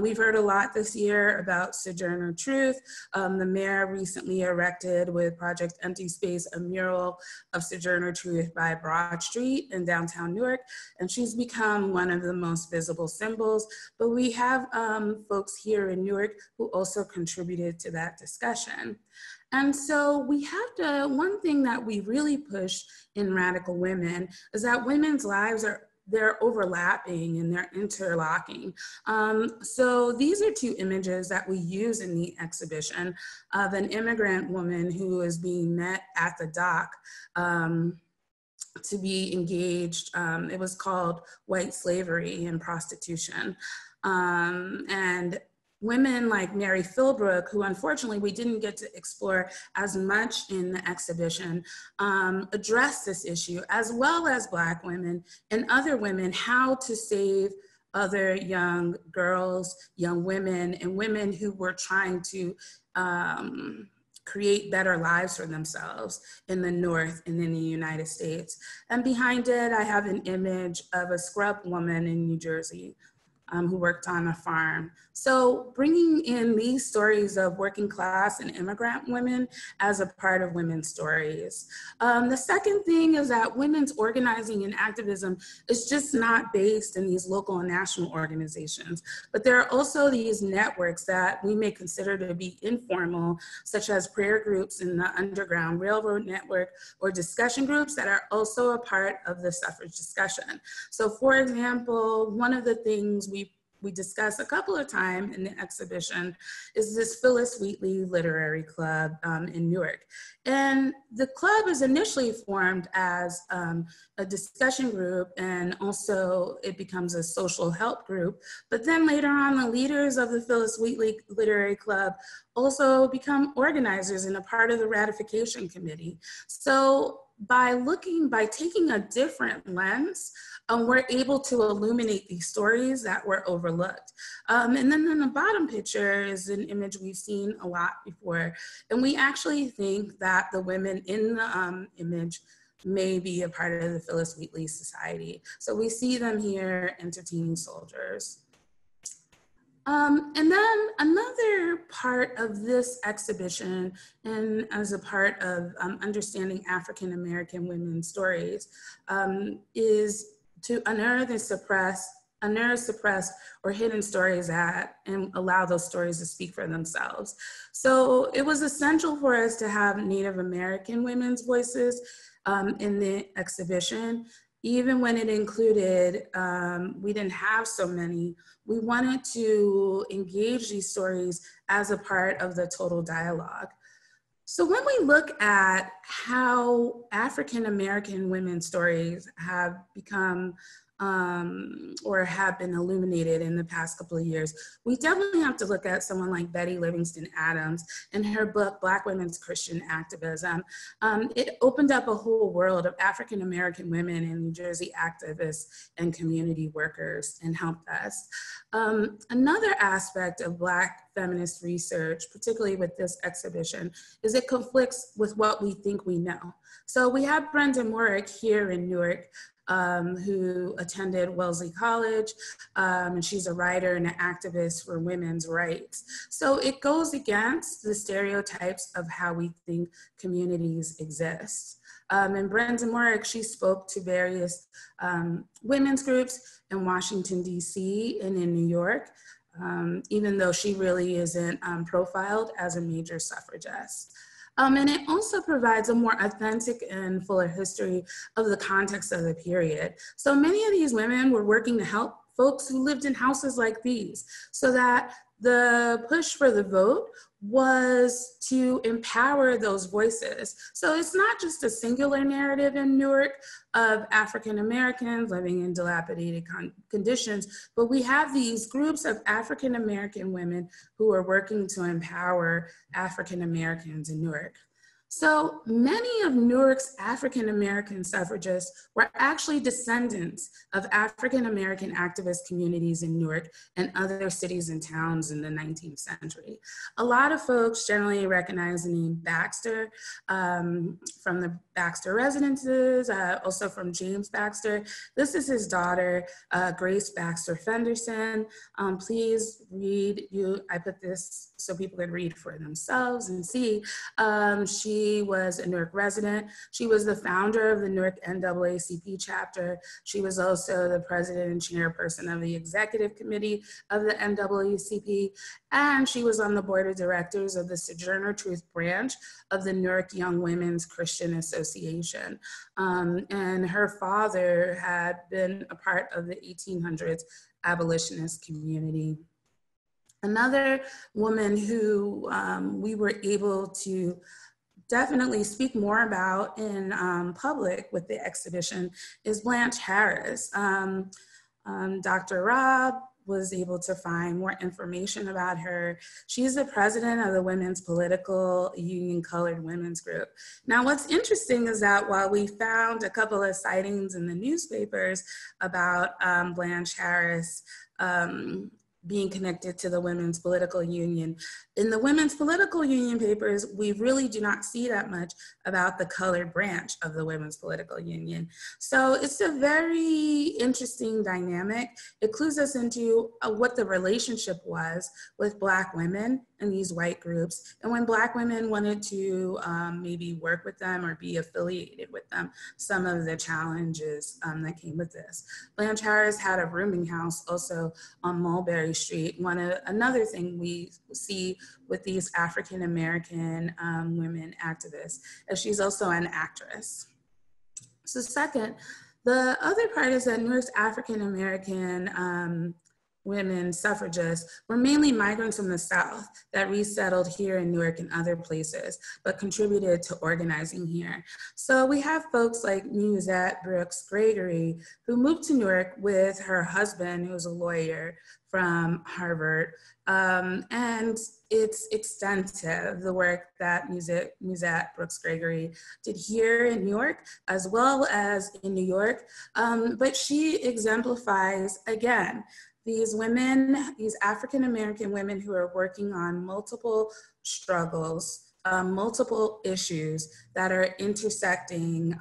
We've heard a lot this year about Sojourner Truth. The mayor recently erected with Project Empty Space a mural of Sojourner Truth by Broad Street in downtown Newark, and she's become one of the most visible symbols. But we have folks here in Newark who also contributed to that discussion. And so we have to, one thing that we really push in Radical Women is that women's lives they're overlapping and they're interlocking. So these are two images that we use in the exhibition of an immigrant woman who is being met at the dock to be engaged. It was called White Slavery and Prostitution. And women like Mary Philbrook, who unfortunately we didn't get to explore as much in the exhibition, address this issue, as well as Black women and other women, how to save other young girls, young women, and women who were trying to create better lives for themselves in the North and in the United States. And behind it, I have an image of a scrub woman in New Jersey who worked on a farm. So bringing in these stories of working class and immigrant women as a part of women's stories. The second thing is that women's organizing and activism is just not based in these local and national organizations, but there are also these networks that we may consider to be informal, such as prayer groups in the Underground Railroad Network or discussion groups that are also a part of the suffrage discussion. So for example, one of the things we discussed a couple of times in the exhibition is this Phyllis Wheatley Literary Club in Newark. And the club is initially formed as a discussion group, and also it becomes a social help group. But then later on, the leaders of the Phyllis Wheatley Literary Club also become organizers and a part of the ratification committee. So by taking a different lens, we're able to illuminate these stories that were overlooked. And then in the bottom picture is an image we've seen a lot before. And we actually think that the women in the image may be a part of the Phyllis Wheatley Society. So we see them here entertaining soldiers. And then another part of this exhibition, and as a part of understanding African American women's stories, is to unearth, suppress, or hidden stories and allow those stories to speak for themselves. So it was essential for us to have Native American women's voices in the exhibition. Even when it included, we didn't have so many, we wanted to engage these stories as a part of the total dialogue. So when we look at how African American women's stories have become or have been illuminated in the past couple of years, we definitely have to look at someone like Betty Livingston Adams and her book, Black Women's Christian Activism. It opened up a whole world of African American women and New Jersey activists and community workers and helped us. Another aspect of Black feminist research, particularly with this exhibition, is it conflicts with what we think we know. So we have Brenda Newark here in Newark, who attended Wellesley College, and she's a writer and an activist for women's rights. So it goes against the stereotypes of how we think communities exist. And Brenda Newark, she spoke to various women's groups in Washington, D.C. and in New York, even though she really isn't profiled as a major suffragist. And it also provides a more authentic and fuller history of the context of the period. So many of these women were working to help folks who lived in houses like these, so that the push for the vote was to empower those voices. So it's not just a singular narrative in Newark of African Americans living in dilapidated conditions, but we have these groups of African American women who are working to empower African Americans in Newark. So many of Newark's African American suffragists were actually descendants of African American activist communities in Newark and other cities and towns in the 19th century. A lot of folks generally recognize the name Baxter from the Baxter residences, also from James Baxter. This is his daughter, Grace Baxter Fenderson. Please read, I put this so people could read for themselves and see. She was a Newark resident. She was the founder of the Newark NAACP chapter. She was also the president and chairperson of the executive committee of the NAACP. And she was on the board of directors of the Sojourner Truth branch of the Newark Young Women's Christian Association. And her father had been a part of the 1800s abolitionist community. Another woman who we were able to definitely speak more about in public with the exhibition is Blanche Harris. Dr. Robb was able to find more information about her. She's the president of the Women's Political Union Colored Women's Group. Now, what's interesting is that while we found a couple of sightings in the newspapers about Blanche Harris being connected to the Women's Political Union, in the Women's Political Union papers, we really do not see that much about the colored branch of the Women's Political Union. So it's a very interesting dynamic. It clues us into what the relationship was with Black women in these white groups. And when Black women wanted to maybe work with them or be affiliated with them, some of the challenges that came with this. Blanche Harris had a rooming house also on Mulberry Street. Another thing we see with these African American women activists, as she's also an actress. So second, the other part is that Newark's African American women suffragists were mainly migrants from the South that resettled here in Newark and other places, but contributed to organizing here. So we have folks like Musette Brooks Gregory, who moved to Newark with her husband, who was a lawyer, from Harvard. And it's extensive, the work that Musette Brooks Gregory did here in New York, as well as in New York. But she exemplifies, again, these women, these African-American women who are working on multiple struggles, multiple issues that are intersecting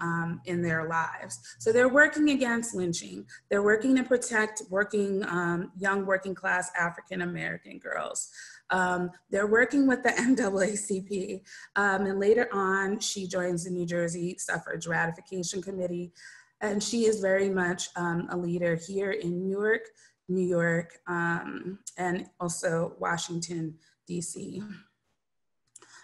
in their lives. So they're working against lynching. They're working to protect young working class African-American girls. They're working with the NAACP. And later on, she joins the New Jersey Suffrage Ratification Committee. And she is very much a leader here in Newark, New York, and also Washington, DC.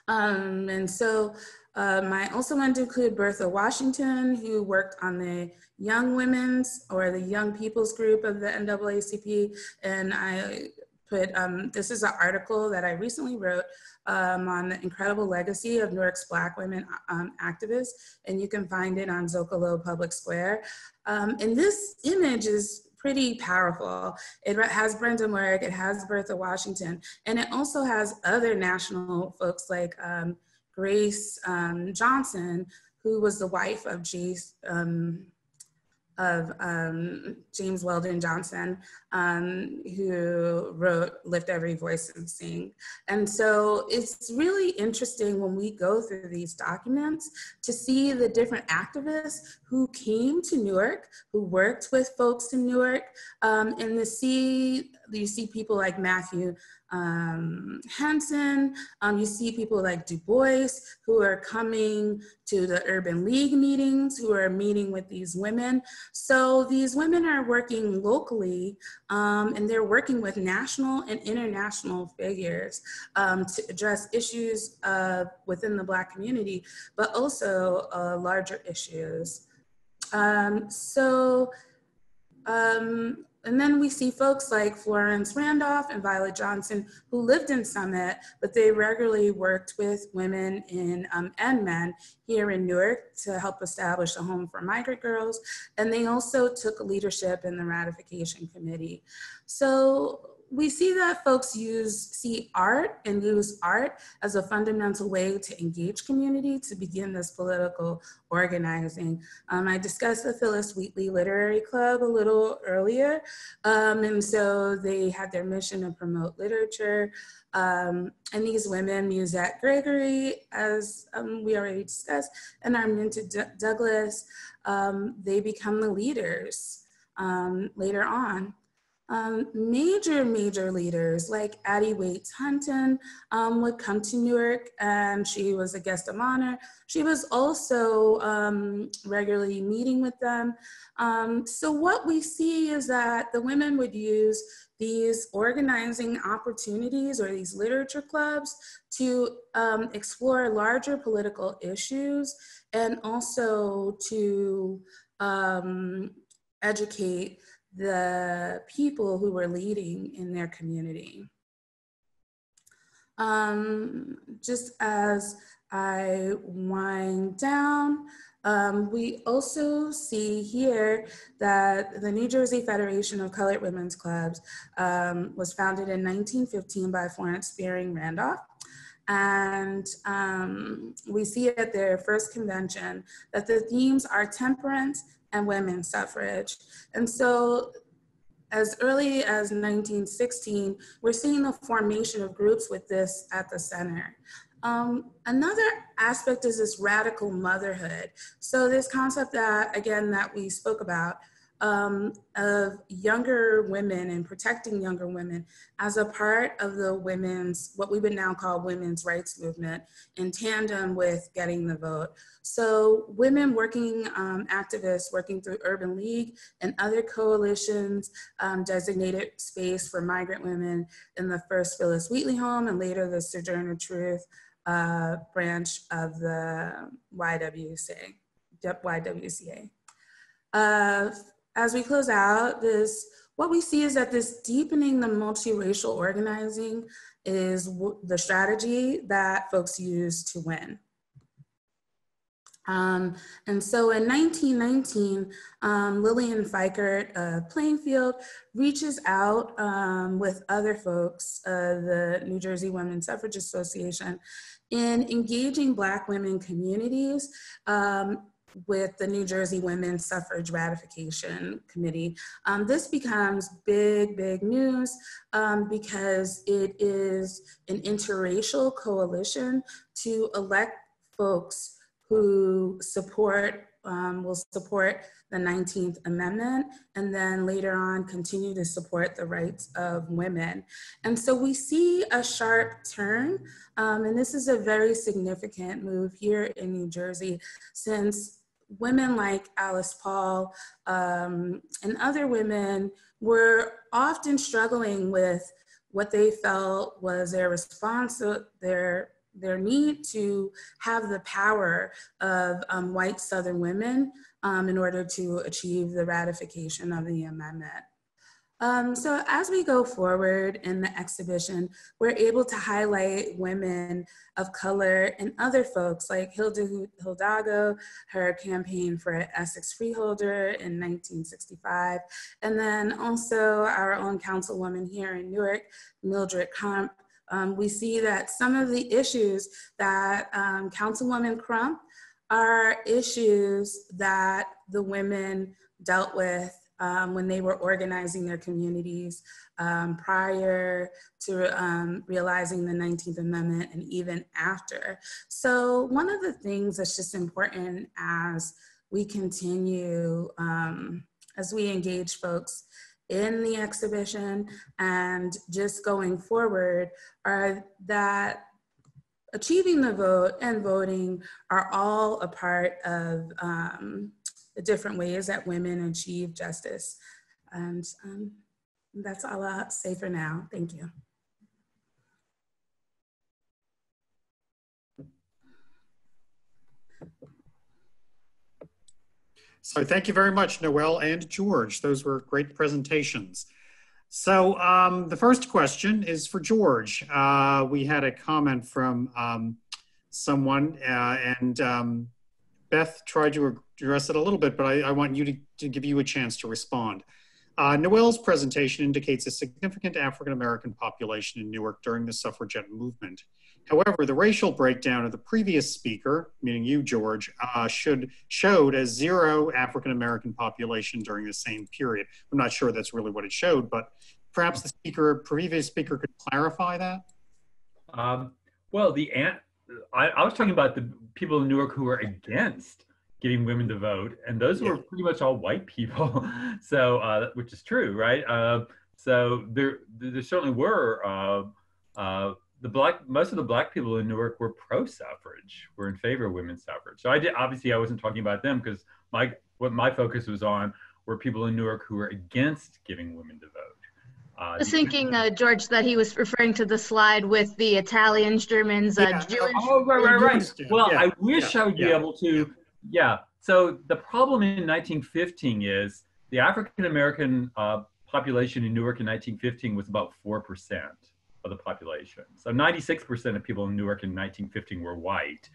And so I also want to include Bertha Washington, who worked on the Young Women's or the Young People's group of the NAACP. And I put, this is an article that I recently wrote on the incredible legacy of Newark's Black women activists. And you can find it on Zocalo Public Square. And this image is pretty powerful. It has Brenda Newark, it has Bertha Washington, and it also has other national folks like Grace Johnson, who was the wife of James Weldon Johnson, who wrote Lift Every Voice and Sing. And so it's really interesting when we go through these documents to see the different activists who came to Newark, who worked with folks in Newark, and you see people like Matthew Henson, you see people like Du Bois who are coming to the Urban League meetings, who are meeting with these women. So these women are working locally and they're working with national and international figures to address issues within the Black community, but also larger issues. And then we see folks like Florence Randolph and Violet Johnson who lived in Summit, but they regularly worked with women and men here in Newark to help establish a home for migrant girls. And they also took leadership in the ratification committee. So we see that folks see art and use art as a fundamental way to engage community to begin this political organizing. I discussed the Phyllis Wheatley Literary Club a little earlier. And so they had their mission to promote literature. And these women, Musette Gregory, as we already discussed, and Arminta Douglas, they become the leaders later on. Major leaders like Addie Waits Hunton would come to Newark, and she was a guest of honor. She was also regularly meeting with them. So what we see is that the women would use these organizing opportunities or these literature clubs to explore larger political issues and also to educate the people who were leading in their community. Just as I wind down, we also see here that the New Jersey Federation of Colored Women's Clubs was founded in 1915 by Florence Spearing Randolph. And we see at their first convention that the themes are temperance and women's suffrage. And so as early as 1916, we're seeing the formation of groups with this at the center. Another aspect is this radical motherhood. So this concept that, again, that we spoke about of younger women and protecting younger women as a part of the what we would now call women's rights movement in tandem with getting the vote. So women working, activists working through Urban League and other coalitions designated space for migrant women in the first Phyllis Wheatley home and later the Sojourner Truth branch of the YWCA. As we close out, what we see is that this deepening the multiracial organizing is the strategy that folks use to win. And so in 1919, Lillian Fikert Plainfield reaches out with other folks, the New Jersey Women's Suffrage Association, in engaging Black women communities with the New Jersey Women's Suffrage Ratification Committee. This becomes big, big news because it is an interracial coalition to elect folks who support, will support the 19th Amendment, and then later on continue to support the rights of women. And so we see a sharp turn, and this is a very significant move here in New Jersey, since women like Alice Paul and other women were often struggling with what they felt was their response, their need to have the power of white Southern women in order to achieve the ratification of the amendment. So as we go forward in the exhibition, we're able to highlight women of color and other folks like Hilda Hidalgo, her campaign for Essex Freeholder in 1965, and then also our own councilwoman here in Newark, Mildred Crump. We see that some of the issues that Councilwoman Crump are issues that the women dealt with when they were organizing their communities prior to realizing the 19th Amendment and even after. So one of the things that's just important as we continue, as we engage folks in the exhibition and just going forward, are that achieving the vote and voting are all a part of the different ways that women achieve justice. And that's all I'll say for now. Thank you. So thank you very much, Noelle and George. Those were great presentations. So the first question is for George. We had a comment from someone and Beth tried to address it a little bit, but I want you to give you a chance to respond. Noelle's presentation indicates a significant African-American population in Newark during the suffragette movement. However, the racial breakdown of the previous speaker, meaning you, George, showed a zero African-American population during the same period. I'm not sure that's really what it showed, but perhaps the previous speaker could clarify that? Well, I was talking about the people in Newark who were against giving women the vote, and those were pretty much all white people. So, which is true, right? So there certainly were most of the black people in Newark were pro-suffrage, were in favor of women's suffrage. So obviously I wasn't talking about them because what my focus was on were people in Newark who were against giving women the vote. I was thinking, George, that he was referring to the slide with the Italians, Germans, Jewish. Oh, right. Well, I wish I would be able to. Yeah. So the problem in 1915 is the African-American population in Newark in 1915 was about 4% of the population. So 96% of people in Newark in 1915 were white.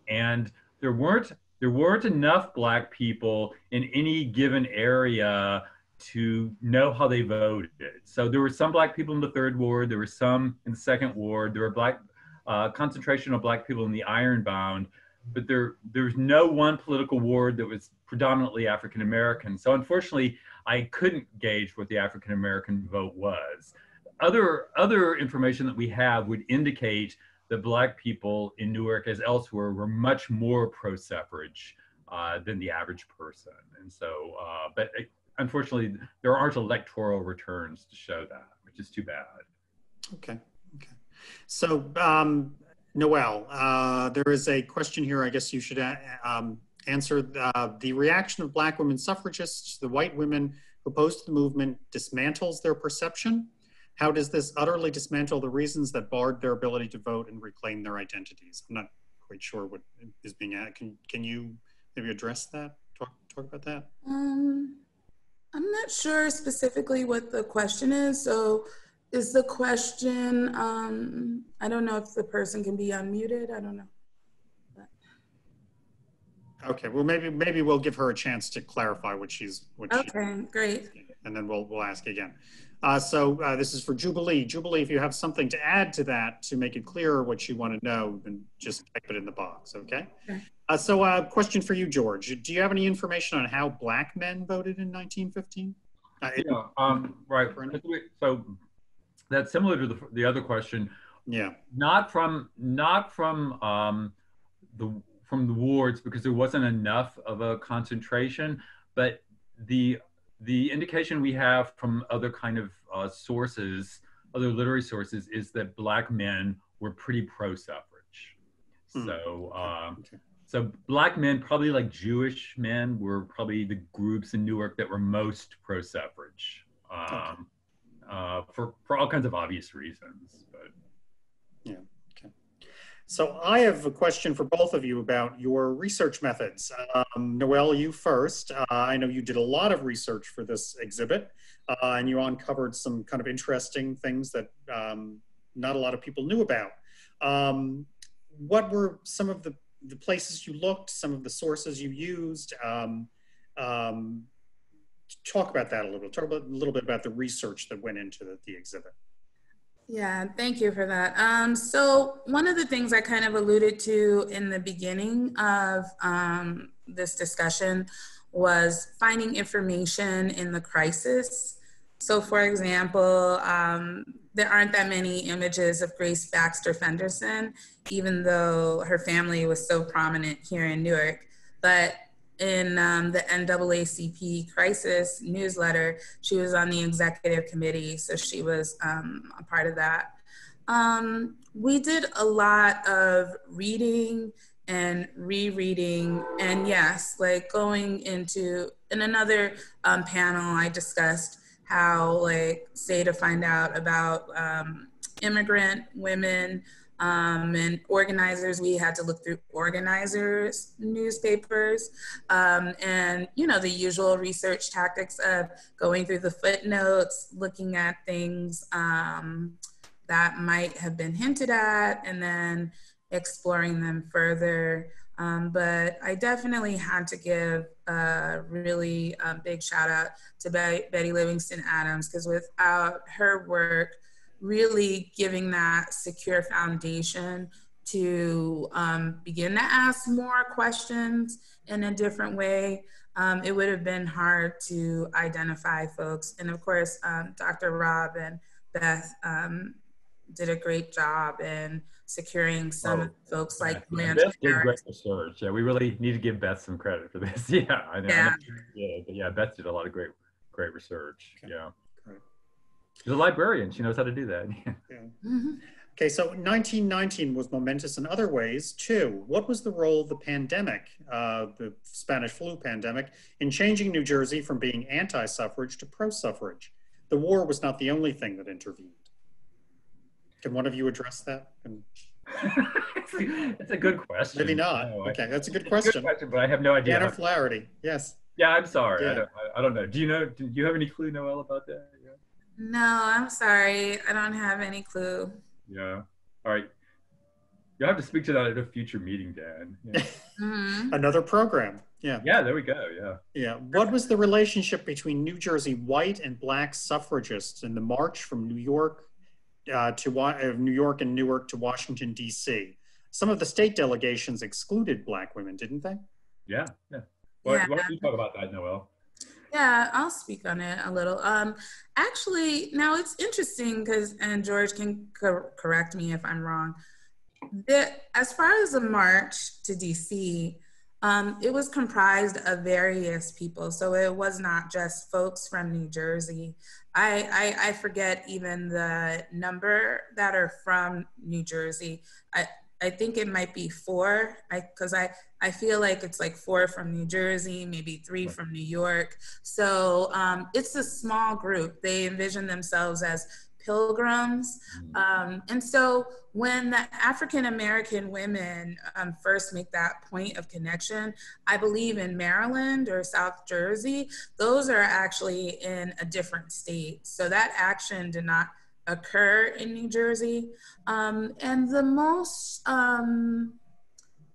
And there weren't enough black people in any given area to know how they voted. So there were some black people in the 3rd Ward, there were some in the 2nd Ward, there were concentration of black people in the Ironbound, but there's no one political ward that was predominantly African-American. So unfortunately, I couldn't gauge what the African-American vote was. Other information that we have would indicate that black people in Newark, as elsewhere, were much more pro-suffrage than the average person. And so, but unfortunately, there aren't electoral returns to show that, which is too bad. Okay. So, Noelle, there is a question here I guess you should answer. The reaction of black women suffragists to the white women who opposed the movement dismantles their perception. How does this utterly dismantle the reasons that barred their ability to vote and reclaim their identities? I'm not quite sure what is being asked. Can you maybe address that? Talk about that? I'm not sure specifically what the question is. So is the question, I don't know if the person can be unmuted. I don't know. Okay, well, maybe we'll give her a chance to clarify what she's, Okay, great. and then we'll ask again. This is for Jubilee. Jubilee, if you have something to add to that to make it clearer what you want to know, then just type it in the box, okay? Okay. Question for you, George. Do you have any information on how Black men voted in 1915? Right. So that's similar to the other question. Yeah. Not from the wards, because there wasn't enough of a concentration, but the indication we have from other kind of sources, other literary sources, is that Black men were pretty pro-suffrage. So Black men, probably like Jewish men, were probably the groups in Newark that were most pro-suffrage, for all kinds of obvious reasons. But yeah. Okay. So I have a question for both of you about your research methods. Noelle, you first. I know you did a lot of research for this exhibit, and you uncovered some kind of interesting things that not a lot of people knew about. What were some of the places you looked, some of the sources you used? Talk about that a little. Talk a little bit about the research that went into the exhibit. Yeah, thank you for that. So one of the things I kind of alluded to in the beginning of this discussion was finding information in the crisis. So for example, there aren't that many images of Grace Baxter Fenderson, even though her family was so prominent here in Newark. But in the NAACP crisis newsletter, she was on the executive committee, so she was a part of that. We did a lot of reading and rereading, and yes, like going into, in another panel, I discussed how, like, say, to find out about immigrant women and organizers, we had to look through organizers' newspapers, and, you know, the usual research tactics of going through the footnotes, looking at things that might have been hinted at, and then exploring them further. But I definitely had to give a really big shout out to Betty Livingston Adams, because without her work, really giving that secure foundation to begin to ask more questions in a different way, it would have been hard to identify folks. And of course, Dr. Robb and Beth did a great job in securing some folks like Beth did great research. Yeah, we really need to give Beth some credit for this. Yeah, I know. Yeah. But yeah, Beth did a lot of great research. Okay. Yeah. Great. She's a librarian. She knows how to do that. Yeah. Mm-hmm. Okay, so 1919 was momentous in other ways too. What was the role of the pandemic, the Spanish flu pandemic, in changing New Jersey from being anti-suffrage to pro-suffrage? The war was not the only thing that intervened. Can one of you address that? It's a good question. Maybe not. No, okay, that's a good question. But I have no idea. Banner Flaherty, yes. Yeah, I'm sorry. Yeah. I don't know. Do you have any clue, Noelle, about that? Yeah. No, I'm sorry. I don't have any clue. Yeah. All right. You'll have to speak to that at a future meeting, Dan. Yeah. Mm-hmm. Another program. Yeah. Yeah, there we go. Yeah. Yeah. What was the relationship between New Jersey white and black suffragists in the march from New York and Newark to Washington, D.C.? Some of the state delegations excluded black women, didn't they? Yeah. Yeah. Why don't you talk about that, Noelle? Yeah, I'll speak on it a little. Actually, now it's interesting because, and George can correct me if I'm wrong, that as far as the march to DC, it was comprised of various people. So it was not just folks from New Jersey. I forget even the number that are from New Jersey. I think it might be 4, because I feel like it's like 4 from New Jersey, maybe 3 from New York. So it's a small group. They envision themselves as pilgrims. And so when the African-American women first make that point of connection, I believe in Maryland or South Jersey, those are actually in a different state. So that action did not occur in New Jersey. And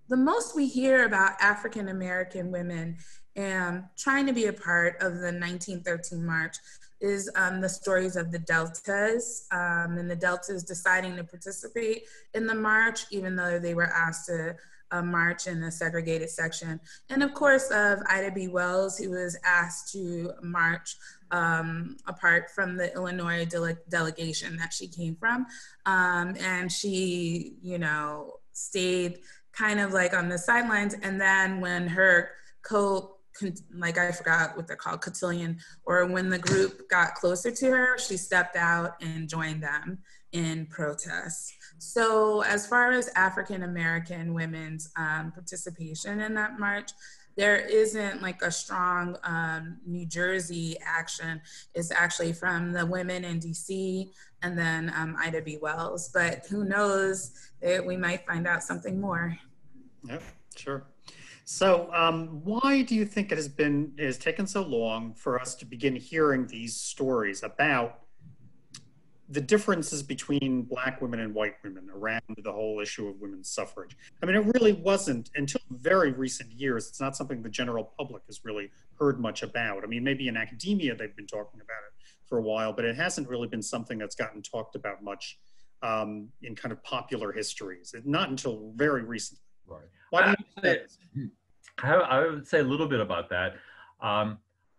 the the most we hear about African American women trying to be a part of the 1913 march is the stories of the Deltas, and the Deltas deciding to participate in the march, even though they were asked to march in a segregated section. And of course, of Ida B. Wells, who was asked to march apart from the Illinois delegation that she came from. And she, you know, stayed kind of like on the sidelines. And then when her like I forgot what they're called, cotillion, or when the group got closer to her, she stepped out and joined them in protest. So as far as African American women's participation in that march, there isn't like a strong New Jersey action. It's actually from the women in DC and then Ida B. Wells, but who knows, we might find out something more. Yeah, sure. So why do you think it has taken so long for us to begin hearing these stories about the differences between Black women and white women around the whole issue of women's suffrage? I mean, it really wasn't until very recent years. It's not something the general public has really heard much about. I mean, maybe in academia they've been talking about it for a while, but it hasn't really been something that's gotten talked about much in kind of popular histories. Not until very recently. Right. Why do you think I would say a little bit about that.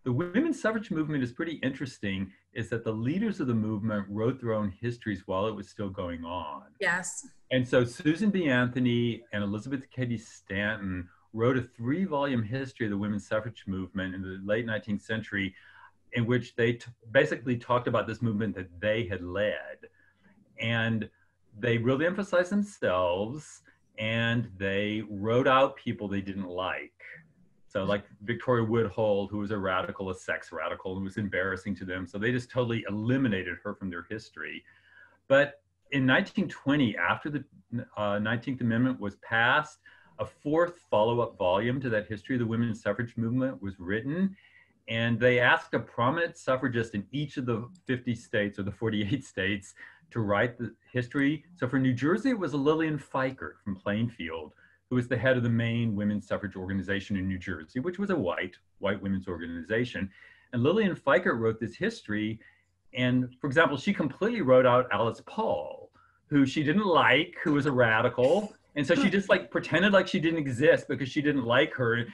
The women's suffrage movement is pretty interesting, is that the leaders of the movement wrote their own histories while it was still going on. Yes. And so Susan B. Anthony and Elizabeth Cady Stanton wrote a 3-volume history of the women's suffrage movement in the late 19th century, in which they basically talked about this movement that they had led. And they really emphasized themselves, and they wrote out people they didn't like. So like Victoria Woodhull, who was a radical, a sex radical, and was embarrassing to them. So they just totally eliminated her from their history. But in 1920, after the 19th Amendment was passed, a 4th follow-up volume to that history of the women's suffrage movement was written. And they asked a prominent suffragist in each of the 50 states or the 48 states to write the history. So for New Jersey, it was Lillian Fikert from Plainfield, who was the head of the main women's suffrage organization in New Jersey, which was a white women's organization. And Lillian Fikert wrote this history. And for example, she completely wrote out Alice Paul, who she didn't like, who was a radical. And so she just like pretended like she didn't exist because she didn't like her.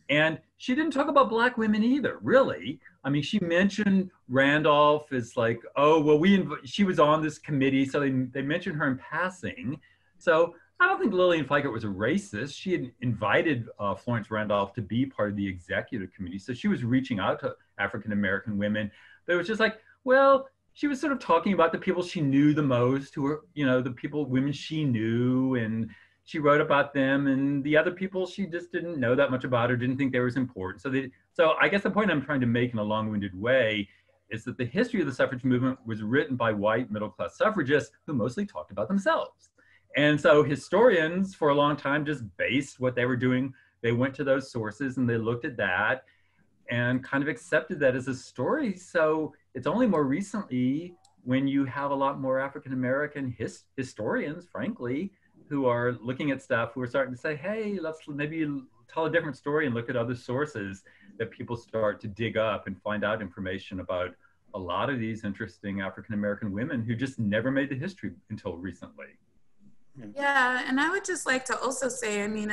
And she didn't talk about Black women either, really. I mean, she mentioned Randolph as like, oh, well, she was on this committee, so they mentioned her in passing. So I don't think Lillian Fikert was a racist. She had invited Florence Randolph to be part of the executive committee. So she was reaching out to African-American women. But it was just like, well, she was sort of talking about the people she knew the most, who were, you know, the women she knew, and she wrote about them, and the other people she just didn't know that much about or didn't think they were as important. So I guess the point I'm trying to make in a long-winded way is that the history of the suffrage movement was written by white middle-class suffragists who mostly talked about themselves. And so historians for a long time just based what they were doing. They went to those sources and they looked at that and kind of accepted that as a story. So it's only more recently, when you have a lot more African-American historians, frankly, who are looking at stuff, who are starting to say, hey, let's maybe tell a different story and look at other sources, that people start to dig up and find out information about a lot of these interesting African-American women who just never made the history until recently. Yeah, and I would just like to also say, I mean,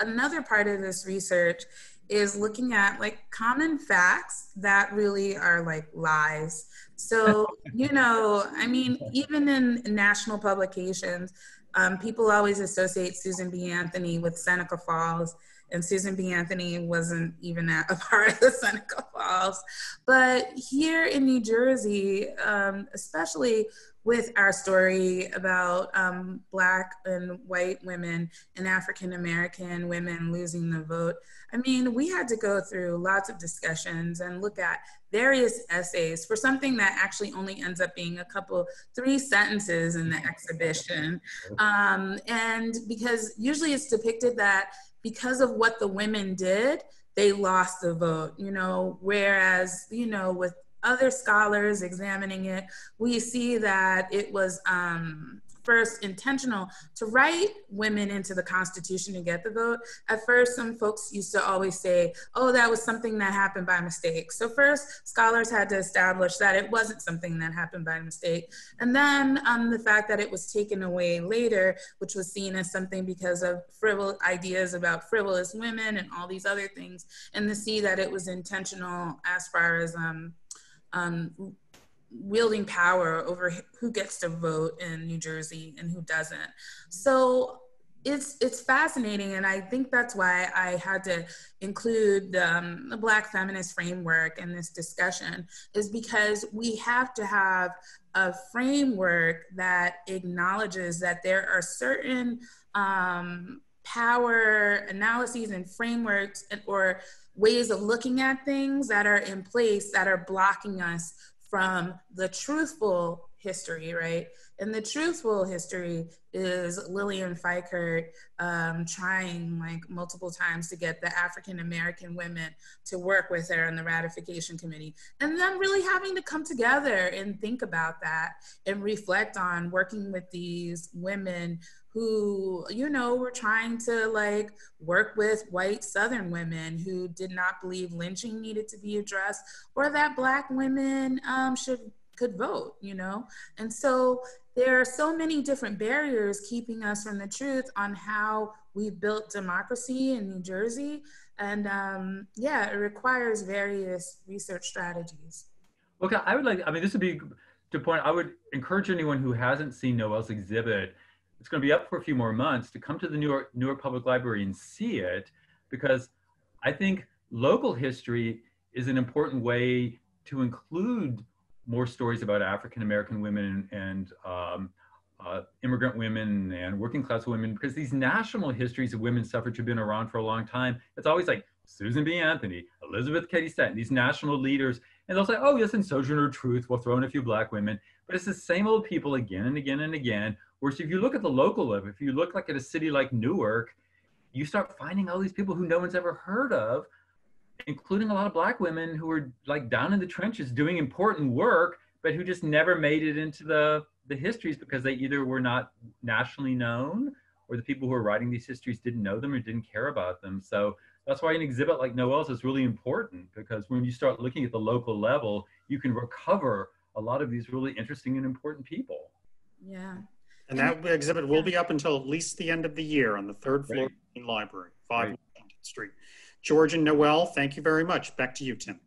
another part of this research is looking at like common facts that really are like lies. So, you know, I mean, even in national publications, people always associate Susan B. Anthony with Seneca Falls, and Susan B. Anthony wasn't even a part of the Seneca Falls. But here in New Jersey, especially with our story about Black and white women and African-American women losing the vote, I mean, we had to go through lots of discussions and look at various essays for something that actually only ends up being 3 sentences in the exhibition. And because usually it's depicted that because of what the women did, they lost the vote, you know, whereas, you know, with other scholars examining it, we see that it was first intentional to write women into the Constitution to get the vote, at first some folks used to always say, oh, that was something that happened by mistake. So first, scholars had to establish that it wasn't something that happened by mistake. And then the fact that it was taken away later, which was seen as something because of frivolous ideas about frivolous women and all these other things, and to see that it was intentional as far as wielding power over who gets to vote in New Jersey and who doesn't. So it's fascinating, and I think that's why I had to include the Black feminist framework in this discussion, is because we have to have a framework that acknowledges that there are certain power analyses and frameworks or ways of looking at things that are in place that are blocking us from the truthful history, right? And the truthful history is Lillian Fikert trying like multiple times to get the African-American women to work with her in the ratification committee, and them really having to come together and think about that and reflect on working with these women who, you know, were trying to like work with white Southern women who did not believe lynching needed to be addressed or that Black women could vote, you know? And so there are so many different barriers keeping us from the truth on how we built democracy in New Jersey. And yeah, it requires various research strategies. Okay, I mean, this would be to point, I would encourage anyone who hasn't seen Noelle's exhibit, it's going to be up for a few more months, to come to the Newark Public Library and see it, because I think local history is an important way to include more stories about African-American women and immigrant women and working class women, because these national histories of women's suffrage have been around for a long time. It's always like Susan B. Anthony, Elizabeth Cady Stanton, these national leaders, and they'll say, oh yes, in Sojourner Truth, we'll throw in a few Black women, but it's the same old people again and again and again. Whereas if you look at the local level, if you look like at a city like Newark, you start finding all these people who no one's ever heard of, including a lot of Black women who are like down in the trenches doing important work, but who just never made it into the histories because they either were not nationally known or the people who were writing these histories didn't know them or didn't care about them. So that's why an exhibit like Noelle's is really important, because when you start looking at the local level, you can recover a lot of these really interesting and important people. Yeah. And that exhibit will be up until at least the end of the year on the third floor of the library, 5 Washington Street. George and Noelle, thank you very much. Back to you, Tim.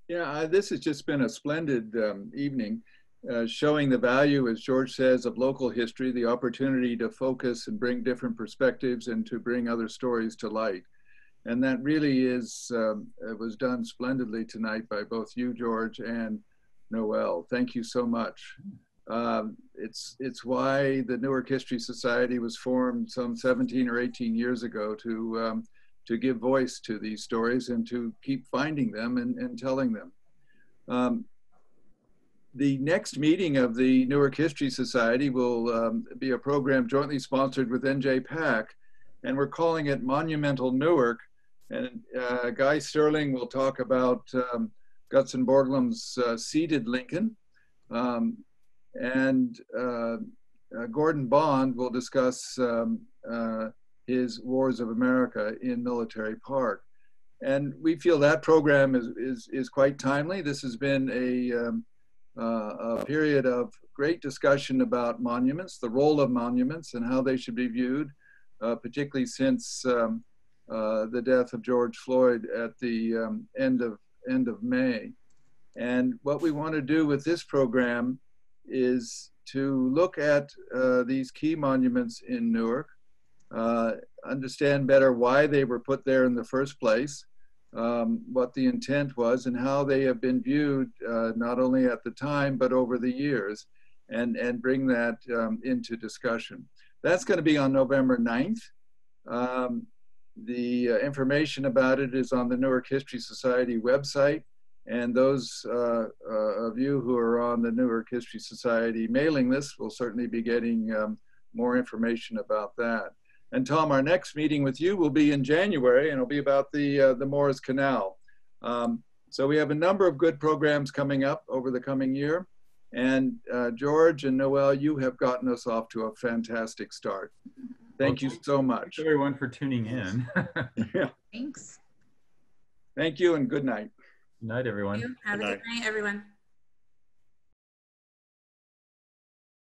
Yeah, this has just been a splendid evening, showing the value, as George says, of local history, the opportunity to focus and bring different perspectives and to bring other stories to light. And that really is, it was done splendidly tonight by both you, George, and Noelle. Thank you so much. It's why the Newark History Society was formed some 17 or 18 years ago to give voice to these stories and to keep finding them and telling them. The next meeting of the Newark History Society will be a program jointly sponsored with NJPAC, and we're calling it Monumental Newark. And Guy Sterling will talk about Gutzon Borglum's Seated Lincoln. And Gordon Bond will discuss his Wars of America in Military Park. And we feel that program is quite timely. This has been a period of great discussion about monuments, the role of monuments and how they should be viewed, particularly since the death of George Floyd at the end of May. And what we want to do with this program is to look at these key monuments in Newark, understand better why they were put there in the first place, what the intent was, and how they have been viewed not only at the time, but over the years, and bring that into discussion. That's going to be on November 9th. The information about it is on the Newark History Society website. And those of you who are on the Newark History Society mailing list will certainly be getting more information about that. And Tom, our next meeting with you will be in January, and it'll be about the Morris Canal. So we have a number of good programs coming up over the coming year. And George and Noelle, you have gotten us off to a fantastic start. Thank you so much. Thanks everyone for tuning in. Yeah. Thanks. Thank you and good night. Good night, everyone. Have a good night, everyone.